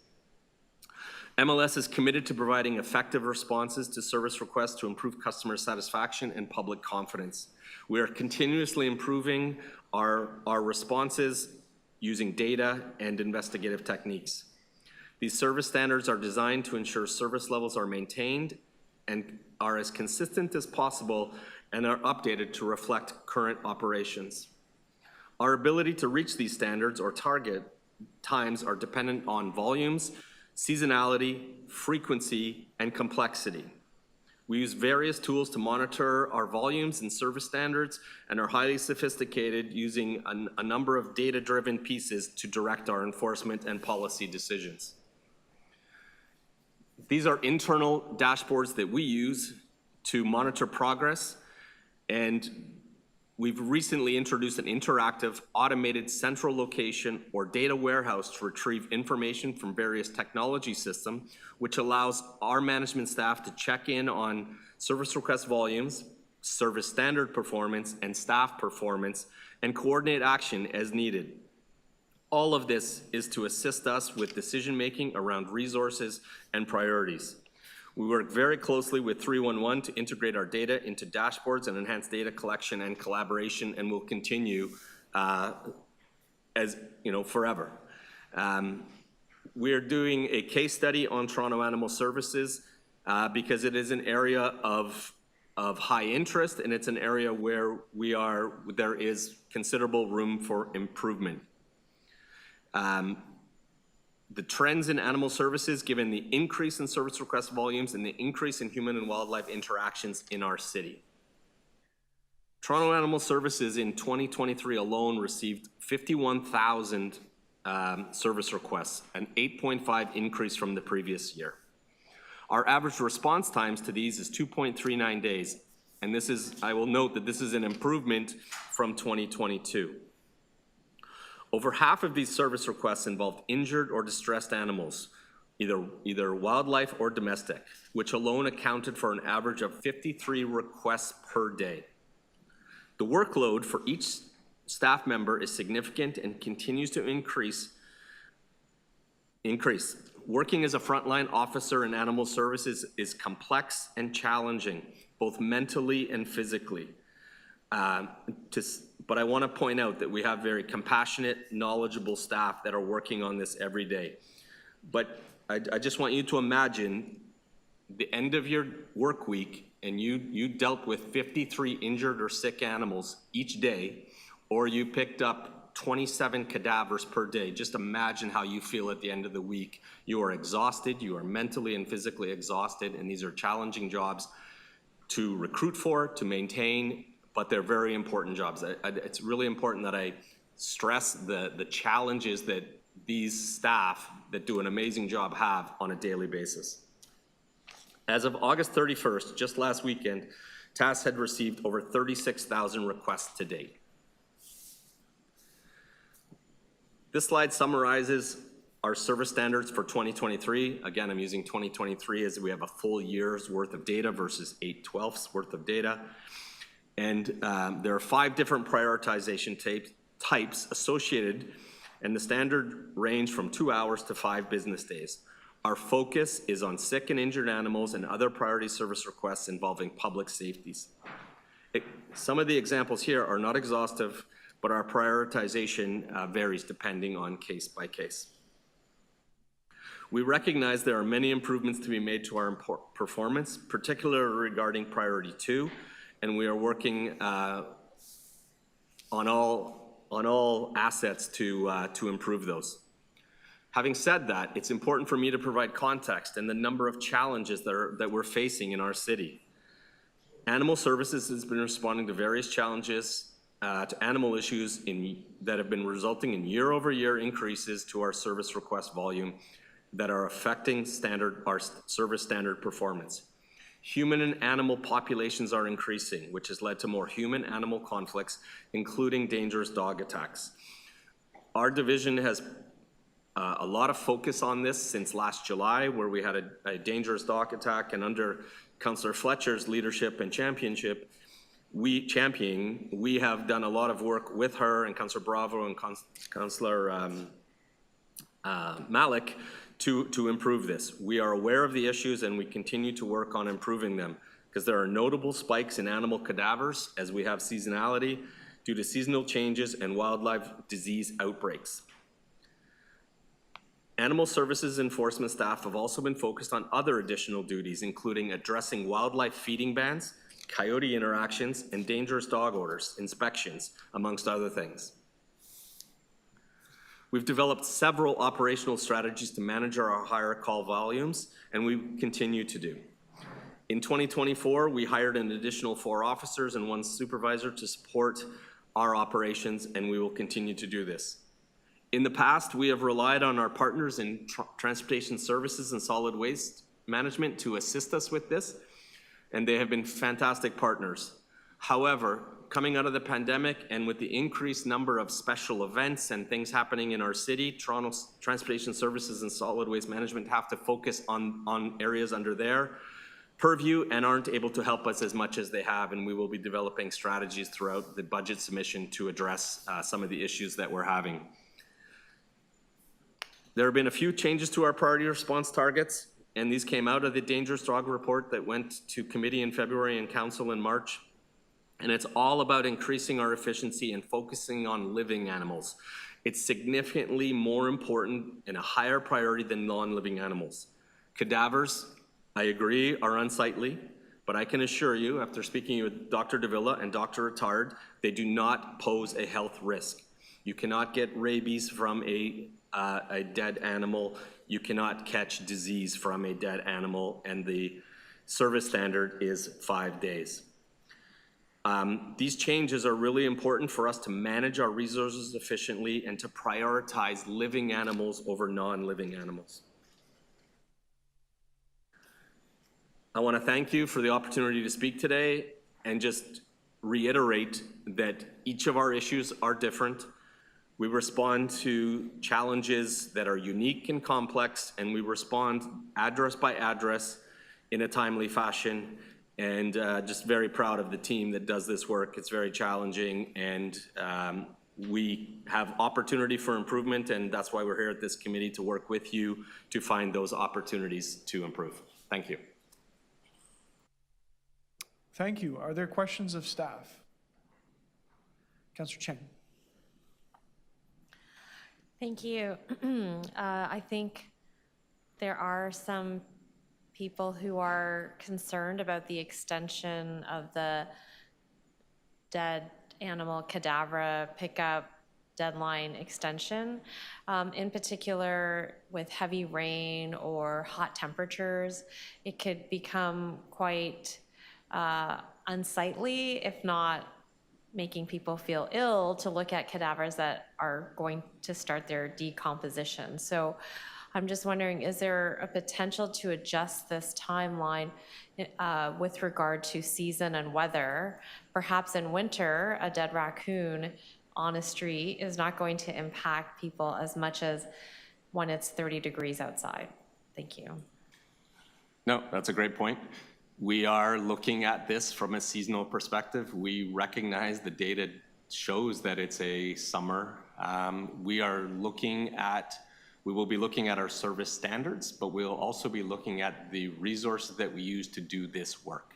MLS is committed to providing effective responses to service requests to improve customer satisfaction and public confidence. We are continuously improving our responses using data and investigative techniques. These service standards are designed to ensure service levels are maintained and are as consistent as possible and are updated to reflect current operations. Our ability to reach these standards or target times are dependent on volumes, seasonality, frequency, and complexity. We use various tools to monitor our volumes and service standards and are highly sophisticated, using a number of data-driven pieces to direct our enforcement and policy decisions. These are internal dashboards that we use to monitor progress, and we've recently introduced an interactive, automated central location or data warehouse to retrieve information from various technology systems, which allows our management staff to check in on service request volumes, service standard performance, and staff performance, and coordinate action as needed. All of this is to assist us with decision-making around resources and priorities. We work very closely with 311 to integrate our data into dashboards and enhance data collection and collaboration, and will continue forever. We're doing a case study on Toronto Animal Services because it is an area of of high interest, and it's an area where there is considerable room for improvement. The trends in animal services, given the increase in service request volumes and the increase in human and wildlife interactions in our city. Toronto Animal Services in 2023 alone received 51,000 service requests, an 8.5 increase from the previous year. Our average response times to these is 2.39 days, and this is, I will note that this is an improvement from 2022. Over half of these service requests involved injured or distressed animals, either wildlife or domestic, which alone accounted for an average of 53 requests per day. The workload for each staff member is significant and continues to increase. Working as a frontline officer in animal services is complex and challenging, both mentally and physically. But I want to point out that we have very compassionate, knowledgeable staff that are working on this every day. But I just want you to imagine the end of your work week and you dealt with 53 injured or sick animals each day, or you picked up 27 cadavers per day. Just imagine how you feel at the end of the week. You are exhausted, you are mentally and physically exhausted, and these are challenging jobs to recruit for, to maintain, but they're very important jobs. It's really important that I stress the challenges that these staff that do an amazing job have on a daily basis. As of August 31st, just last weekend, TAS had received over 36,000 requests to date. This slide summarizes our service standards for 2023. Again, I'm using 2023 as we have a full year's worth of data versus 8/12 worth of data. And there are 5 different prioritization types associated, and the standard range from 2 hours to 5 business days. Our focus is on sick and injured animals and other priority service requests involving public safeties. Some of the examples here are not exhaustive, but our prioritization varies depending on case by case. We recognize there are many improvements to be made to our performance, particularly regarding priority 2, and we are working on all assets to improve those. Having said that, it's important for me to provide context and the number of challenges that we're facing in our city. Animal Services has been responding to various challenges to animal issues that have been resulting in year-over-year increases to our service request volume that are affecting our service standard performance. Human and animal populations are increasing, which has led to more human-animal conflicts, including dangerous dog attacks. Our division has a lot of focus on this since last July, where we had a dangerous dog attack, and under Councillor Fletcher's leadership and championship, we have done a lot of work with her and Councillor Bravo and Councillor Malik to improve this. We are aware of the issues and we continue to work on improving them because there are notable spikes in animal cadavers as we have seasonality due to seasonal changes and wildlife disease outbreaks. Animal Services enforcement staff have also been focused on other additional duties, including addressing wildlife feeding bans, coyote interactions, and dangerous dog orders, inspections, amongst other things. We've developed several operational strategies to manage our higher call volumes, and we continue to do. In 2024, we hired an additional 4 officers and 1 supervisor to support our operations, and we will continue to do this. In the past, we have relied on our partners in transportation services and solid waste management to assist us with this, and they have been fantastic partners. However, coming out of the pandemic and with the increased number of special events and things happening in our city, Toronto's transportation services and solid waste management have to focus on areas under their purview and aren't able to help us as much as they have, and we will be developing strategies throughout the budget submission to address some of the issues that we're having. There have been a few changes to our priority response targets, and these came out of the dangerous dog report that went to committee in February and council in March. And it's all about increasing our efficiency and focusing on living animals. It's significantly more important and a higher priority than non-living animals. Cadavers, I agree, are unsightly, but I can assure you, after speaking with Dr. Davila and Dr. Attard, they do not pose a health risk. You cannot get rabies from a dead animal. You cannot catch disease from a dead animal, and the service standard is 5 days. These changes are really important for us to manage our resources efficiently and to prioritize living animals over non-living animals. I want to thank you for the opportunity to speak today and just reiterate that each of our issues are different. We respond to challenges that are unique and complex, and we respond address by address in a timely fashion. And just very proud of the team that does this work. It's very challenging, and we have opportunity for improvement, and that's why we're here at this committee to work with you to find those opportunities to improve. Thank you. Thank you. Are there questions of staff? Councillor Cheng. Thank you. I think there are some people who are concerned about the extension of the dead animal cadaver pickup deadline extension. In particular, with heavy rain or hot temperatures, it could become quite unsightly, if not making people feel ill, to look at cadavers that are going to start their decomposition. So I'm just wondering, is there a potential to adjust this timeline with regard to season and weather? Perhaps in winter, a dead raccoon on a street is not going to impact people as much as when it's 30 degrees outside. Thank you. No, that's a great point. We are looking at this from a seasonal perspective. We recognize the data shows that it's a summer. We will be looking at our service standards, but we'll also be looking at the resources that we use to do this work.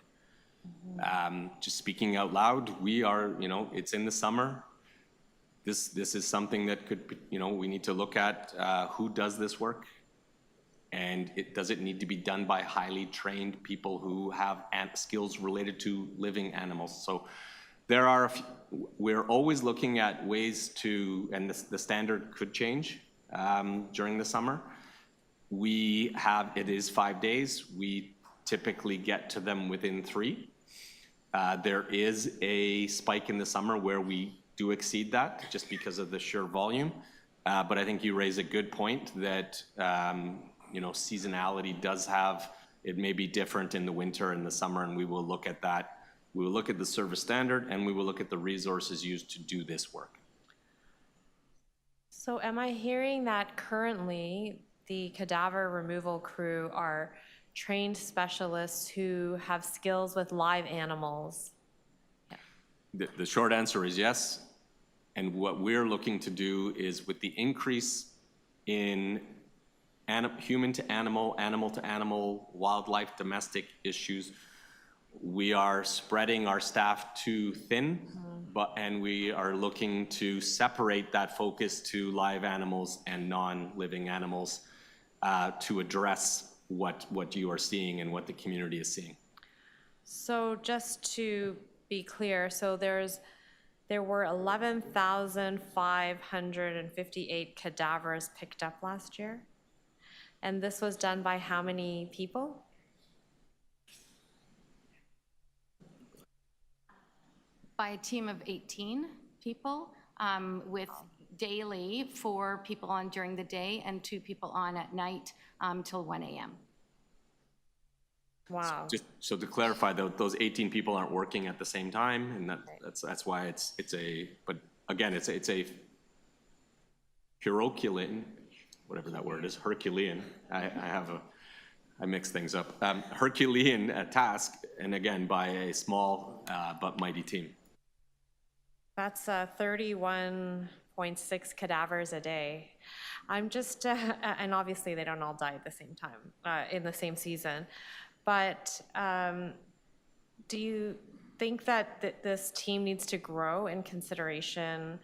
Just speaking out loud, we are, it's in the summer. This is something that could, we need to look at who does this work, and does it need to be done by highly trained people who have skills related to living animals. So we're always looking at ways to, and the standard could change during the summer. It is 5 days. We typically get to them within 3. There is a spike in the summer where we do exceed that just because of the sheer volume. But I think you raise a good point that, seasonality does it may be different in the winter and the summer, and we will look at that. We will look at the service standard, and we will look at the resources used to do this work. So am I hearing that currently the cadaver removal crew are trained specialists who have skills with live animals? Yeah. The short answer is yes. And what we're looking to do is, with the increase in human to animal, wildlife, domestic issues, we are spreading our staff too thin, and we are looking to separate that focus to live animals and non-living animals to address what you are seeing and what the community is seeing. So just to be clear, so there were 11,558 cadavers picked up last year, and this was done by how many people? By a team of 18 people, with daily 4 people on during the day and 2 people on at night till 1 a.m. Wow. So to clarify, those 18 people aren't working at the same time, and that's why it's a. But again, it's a Herculean, whatever that word is, Herculean. I mix things up. Herculean task, and again by a small but mighty team. That's 31.6 cadavers a day. I'm just, and obviously they don't all die at the same time, in the same season, but do you think that this team needs to grow in consideration?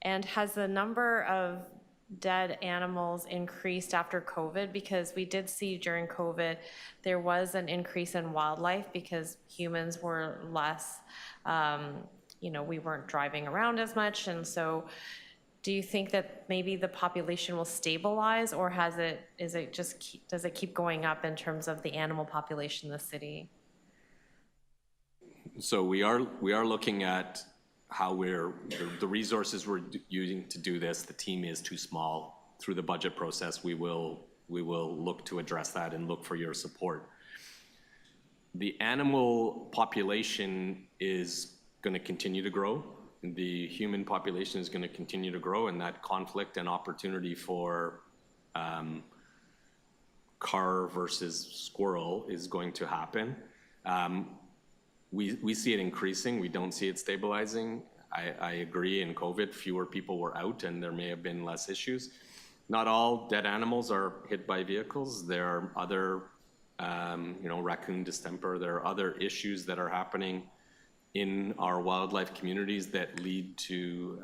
And has the number of dead animals increased after COVID? Because we did see during COVID, there was an increase in wildlife because humans were less, we weren't driving around as much. And so do you think that maybe the population will stabilize, or does it keep going up in terms of the animal population in the city? So we are looking at how the resources we're using to do this. The team is too small. Through the budget process, we will look to address that and look for your support. The animal population is going to continue to grow. The human population is going to continue to grow, and that conflict and opportunity for car versus squirrel is going to happen. We see it increasing. We don't see it stabilizing. I agree, in COVID, fewer people were out and there may have been less issues. Not all dead animals are hit by vehicles. There are other, raccoon distemper. There are other issues that are happening in our wildlife communities that lead to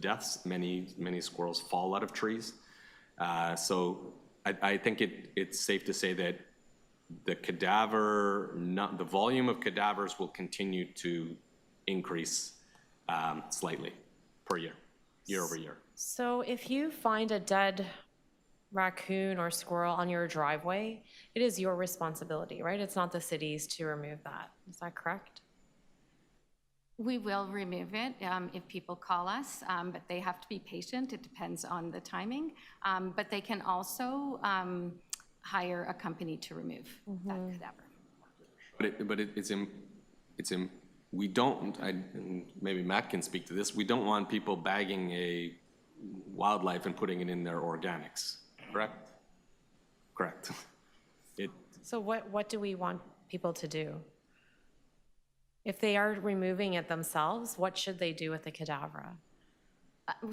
deaths. Many squirrels fall out of trees. So I think it's safe to say that the volume of cadavers will continue to increase slightly per year over year. So if you find a dead raccoon or squirrel on your driveway, it is your responsibility, right? It's not the city's to remove that. Is that correct? We will remove it if people call us, but they have to be patient. It depends on the timing. But they can also hire a company to remove that cadaver. But we don't, and maybe Matt can speak to this, we don't want people bagging a wildlife and putting it in their organics, correct? Correct. So what do we want people to do? If they are removing it themselves, what should they do with the cadaver?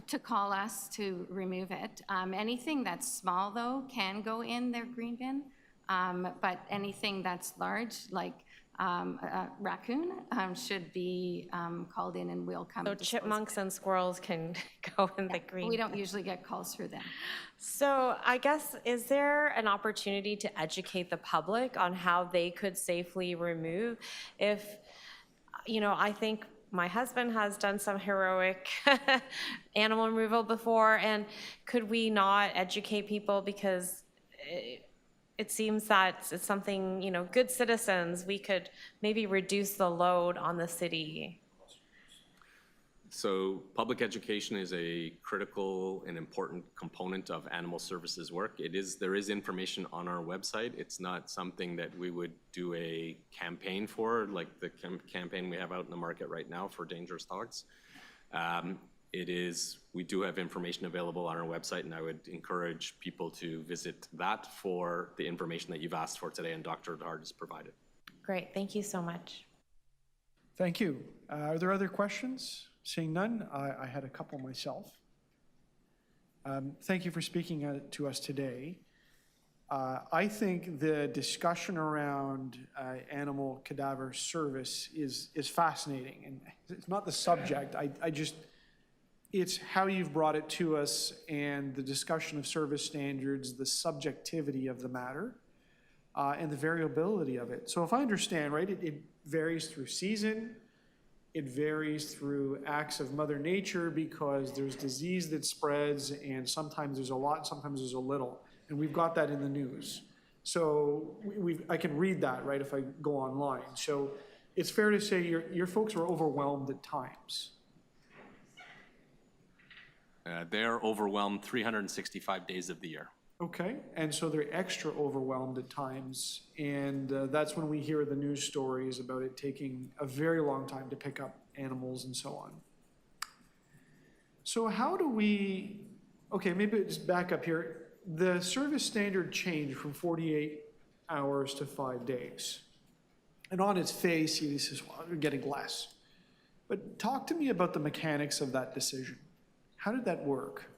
To call us to remove it. Anything that's small, though, can go in their green bin, but anything that's large, like a raccoon, should be called in and we'll come. So chipmunks and squirrels can go in the green. We don't usually get calls through them. So I guess, is there an opportunity to educate the public on how they could safely remove? If, I think my husband has done some heroic animal removal before, and could we not educate people, because it seems that it's something, good citizens, we could maybe reduce the load on the city. So public education is a critical and important component of animal services work. There is information on our website. It's not something that we would do a campaign for, like the campaign we have out in the market right now for dangerous dogs. We do have information available on our website, and I would encourage people to visit that for the information that you've asked for today and Dr. Hart has provided. Great, thank you so much. Thank you. Are there other questions? Seeing none, I had a couple myself. Thank you for speaking to us today. I think the discussion around animal cadaver service is fascinating, and it's not the subject. It's how you've brought it to us and the discussion of service standards, the subjectivity of the matter, and the variability of it. So if I understand, right, it varies through season. It varies through acts of Mother Nature, because there's disease that spreads, and sometimes there's a lot, sometimes there's a little. And we've got that in the news. So I can read that, right, if I go online. So it's fair to say your folks are overwhelmed at times. They're overwhelmed 365 days of the year. Okay, and so they're extra overwhelmed at times, and that's when we hear the news stories about it taking a very long time to pick up animals and so on. So how do we, okay, maybe just back up here. The service standard changed from 48 hours to 5 days. And on its face, he says, well, we're getting less. But talk to me about the mechanics of that decision. How did that work?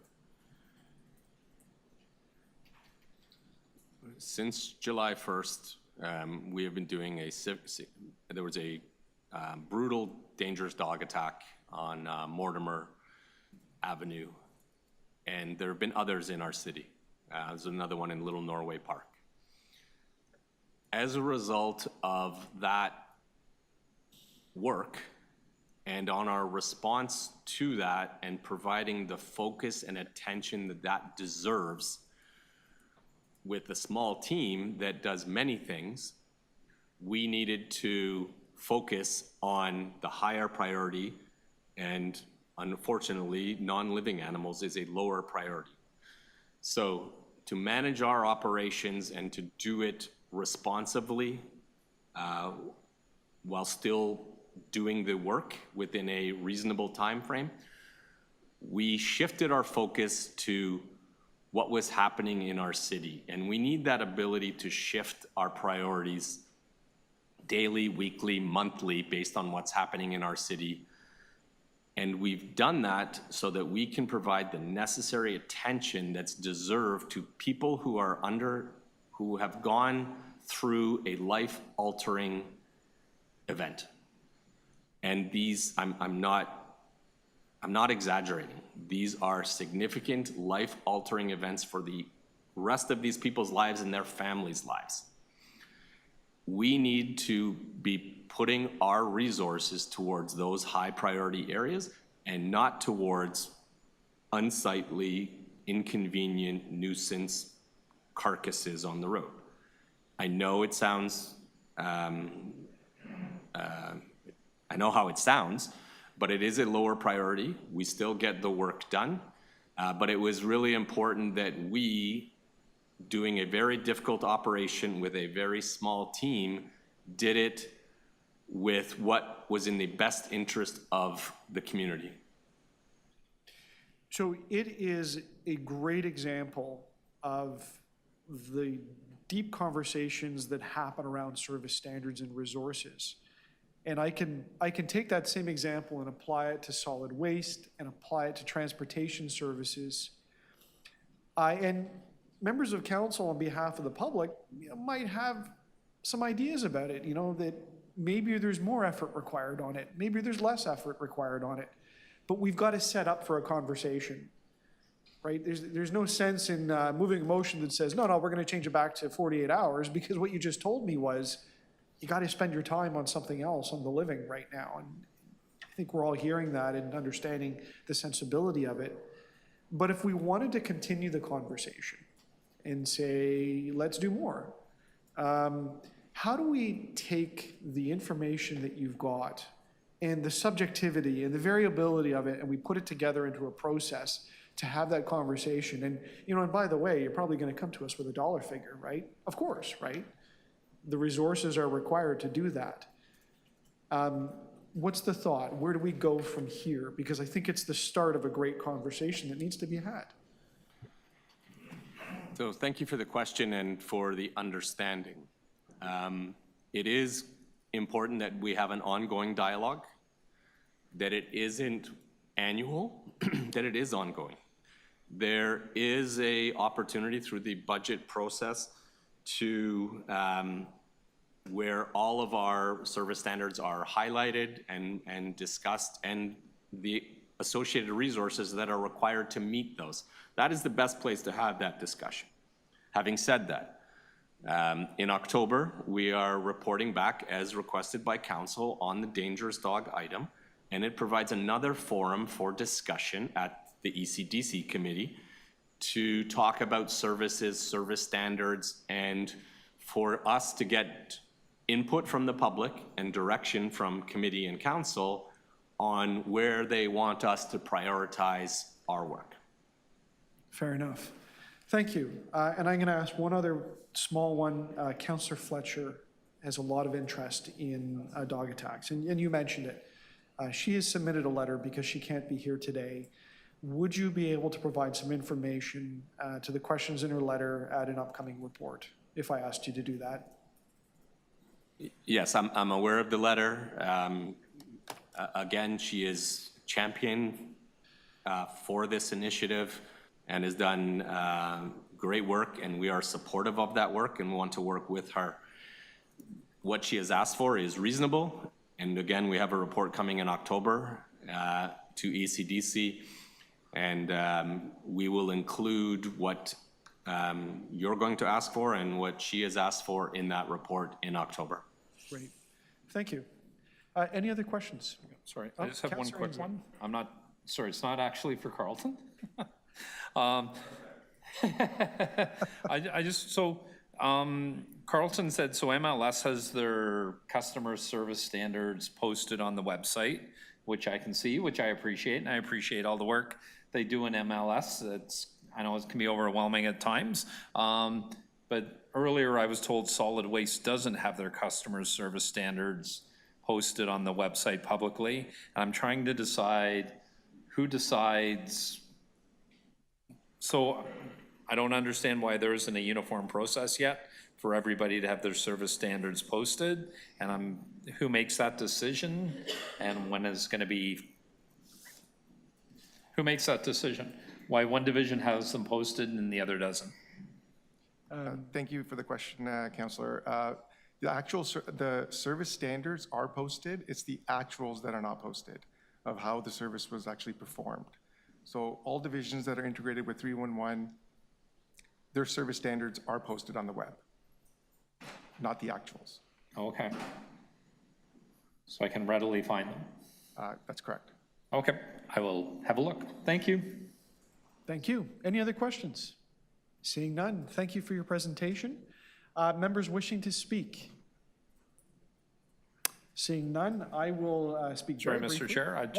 Since July 1st, we have been doing there was a brutal, dangerous dog attack on Mortimer Avenue and there have been others in our city. There's another one in Little Norway Park. As a result of that work, and on our response to that and providing the focus and attention that that deserves with a small team that does many things, we needed to focus on the higher priority, and unfortunately, non-living animals is a lower priority. So to manage our operations and to do it responsibly while still doing the work within a reasonable time frame, we shifted our focus to what was happening in our city. And we need that ability to shift our priorities daily, weekly, monthly, based on what's happening in our city. And we've done that so that we can provide the necessary attention that's deserved to people who have gone through a life-altering event. And these, I'm not exaggerating. These are significant life-altering events for the rest of these people's lives and their families' lives. We need to be putting our resources towards those high-priority areas and not towards unsightly, inconvenient, nuisance carcasses on the road. I know it sounds, I know how it sounds, but it is a lower priority. We still get the work done, but it was really important that we, doing a very difficult operation with a very small team, did it with what was in the best interest of the community. So it is a great example of the deep conversations that happen around service standards and resources. And I can take that same example and apply it to solid waste and apply it to transportation services. And members of council on behalf of the public might have some ideas about it, that maybe there's more effort required on it, maybe there's less effort required on it, but we've got to set up for a conversation, right? There's no sense in moving a motion that says, no, we're going to change it back to 48 hours, because what you just told me was, you got to spend your time on something else, on the living right now. And I think we're all hearing that and understanding the sensibility of it. But if we wanted to continue the conversation and say, let's do more, how do we take the information that you've got and the subjectivity and the variability of it, and we put it together into a process to have that conversation? And, and by the way, you're probably going to come to us with a dollar figure, right? Of course, right? The resources are required to do that. What's the thought? Where do we go from here? Because I think it's the start of a great conversation that needs to be had. So thank you for the question and for the understanding. It is important that we have an ongoing dialogue, that it isn't annual, that it is ongoing. There is an opportunity through the budget process to where all of our service standards are highlighted and discussed, and the associated resources that are required to meet those. That is the best place to have that discussion. Having said that, in October, we are reporting back as requested by council on the dangerous dog item, and it provides another forum for discussion at the ECDC committee to talk about services, service standards, and for us to get input from the public and direction from committee and council on where they want us to prioritize our work. Fair enough. Thank you. And I'm going to ask one other small one. Councillor Fletcher has a lot of interest in dog attacks, and you mentioned it. She has submitted a letter because she can't be here today. Would you be able to provide some information to the questions in her letter at an upcoming report, if I asked you to do that? Yes, I'm aware of the letter. Again, she is champion for this initiative and has done great work, and we are supportive of that work and want to work with her. What she has asked for is reasonable, and again, we have a report coming in October to ECDC. And we will include what you're going to ask for and what she has asked for in that report in October. Great. Thank you. Any other questions? Sorry, Oh, I just have one Councillor quick Ainsley. one. I'm not, sorry, it's not actually for Carlton. Carlton said, so MLS has their customer service standards posted on the website, which I can see, which I appreciate, and I appreciate all the work they do in MLS. I know it can be overwhelming at times, but earlier I was told solid waste doesn't have their customer service standards posted on the website publicly. And I'm trying to decide who decides. So I don't understand why there isn't a uniform process yet for everybody to have their service standards posted. And who makes that decision and when is going to be, who makes that decision? Why one division has them posted and the other doesn't? Thank you for the question, Councillor. The service standards are posted. It's the actuals that are not posted of how the service was actually performed. So all divisions that are integrated with 311, their service standards are posted on the web, not the actuals. Okay. So I can readily find them? That's correct. Okay, I will have a look. Thank you. Thank you. Any other questions? Seeing none, thank you for your presentation. Members wishing to speak? Seeing none, I will speak Sorry, very Mr. briefly. Chair,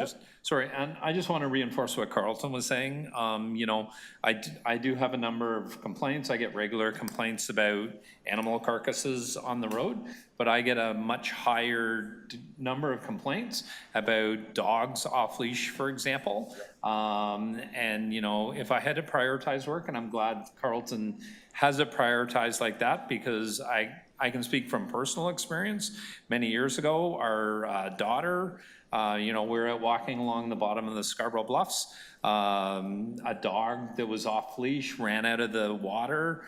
sorry, and I just want to reinforce what Carlton was saying. You know, I do have a number of complaints. I get regular complaints about animal carcasses on the road, but I get a much higher number of complaints about dogs off leash, for example. And, you know, if I had to prioritize work, and I'm glad Carlton has it prioritized like that, because I can speak from personal experience. Many years ago, our daughter, you know, we were walking along the bottom of the Scarborough Bluffs. A dog that was off leash ran out of the water,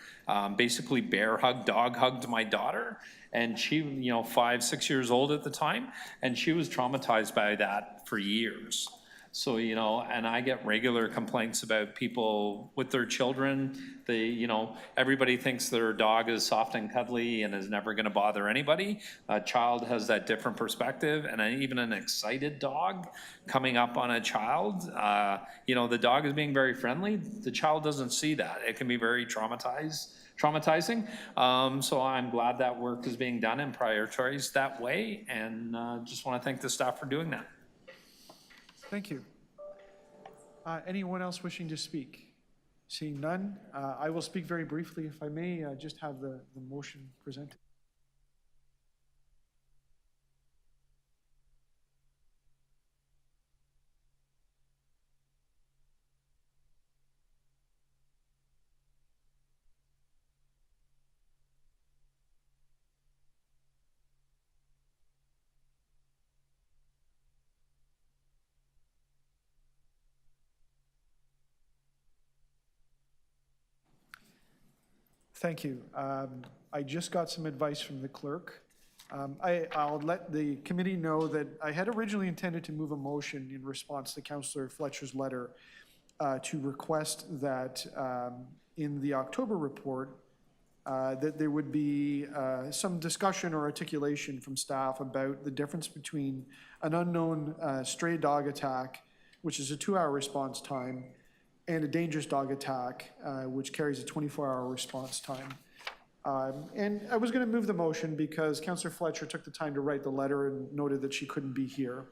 basically dog hugged my daughter. And she, you know, 5, 6 years old at the time, and she was traumatized by that for years. So, you know, and I get regular complaints about people with their children. You know, everybody thinks their dog is soft and cuddly and is never going to bother anybody. A child has that different perspective, and even an excited dog coming up on a child, you know, the dog is being very friendly. The child doesn't see that. It can be very traumatizing. So I'm glad that work is being done and prioritized that way, and just want to thank the staff for doing that. Thank you. Anyone else wishing to speak? Seeing none, I will speak very briefly, if I may, just have the motion presented. Thank you. I just got some advice from the clerk. I'll let the committee know that I had originally intended to move a motion in response to Councillor Fletcher's letter to request that in the October report that there would be some discussion or articulation from staff about the difference between an unknown stray dog attack, which is a 2-hour response time, and a dangerous dog attack, which carries a 24-hour response time. And I was going to move the motion because Councillor Fletcher took the time to write the letter and noted that she couldn't be here.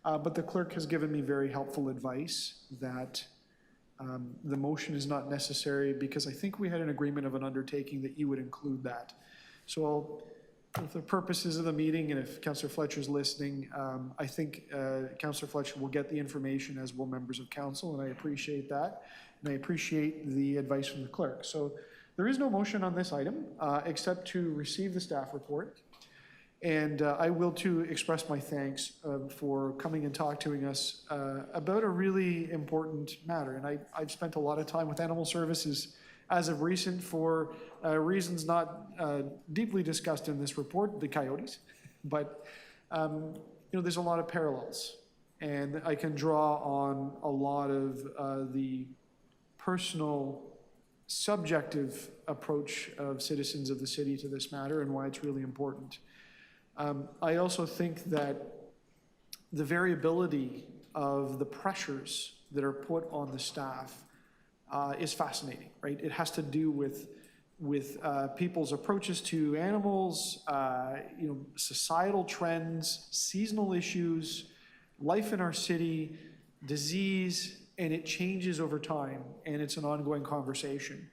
But the clerk has given me very helpful advice that the motion is not necessary because I think we had an agreement of an undertaking that you would include that. So for the purposes of the meeting, and if Councillor Fletcher's listening, I think Councillor Fletcher will get the information, as will members of council, and I appreciate that. And I appreciate the advice from the clerk. So there is no motion on this item, except to receive the staff report. And I will too express my thanks for coming and talking to us about a really important matter. And I've spent a lot of time with animal services as of recent for reasons not deeply discussed in this report, the coyotes. But, you know, there's a lot of parallels. And I can draw on a lot of the personal, subjective approach of citizens of the city to this matter and why it's really important. I also think that the variability of the pressures that are put on the staff is fascinating, right? It has to do with people's approaches to animals, societal trends, seasonal issues, life in our city, disease, and it changes over time, and it's an ongoing conversation.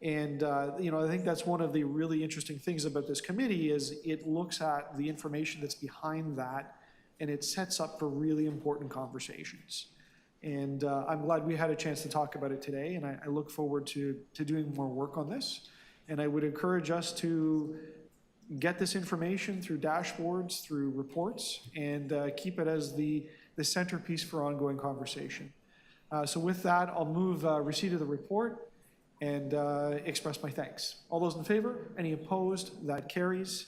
And, I think that's one of the really interesting things about this committee is it looks at the information that's behind that, and it sets up for really important conversations. And I'm glad we had a chance to talk about it today, and I look forward to doing more work on this. And I would encourage us to get this information through dashboards, through reports, and keep it as the centerpiece for ongoing conversation. So with that, I'll move receipt of the report and express my thanks. All those in favor? Any opposed? That carries.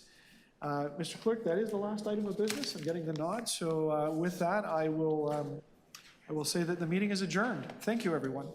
Mr. Clerk, that is the last item of business. I'm getting the nod. So with that, I will say that the meeting is adjourned. Thank you, everyone.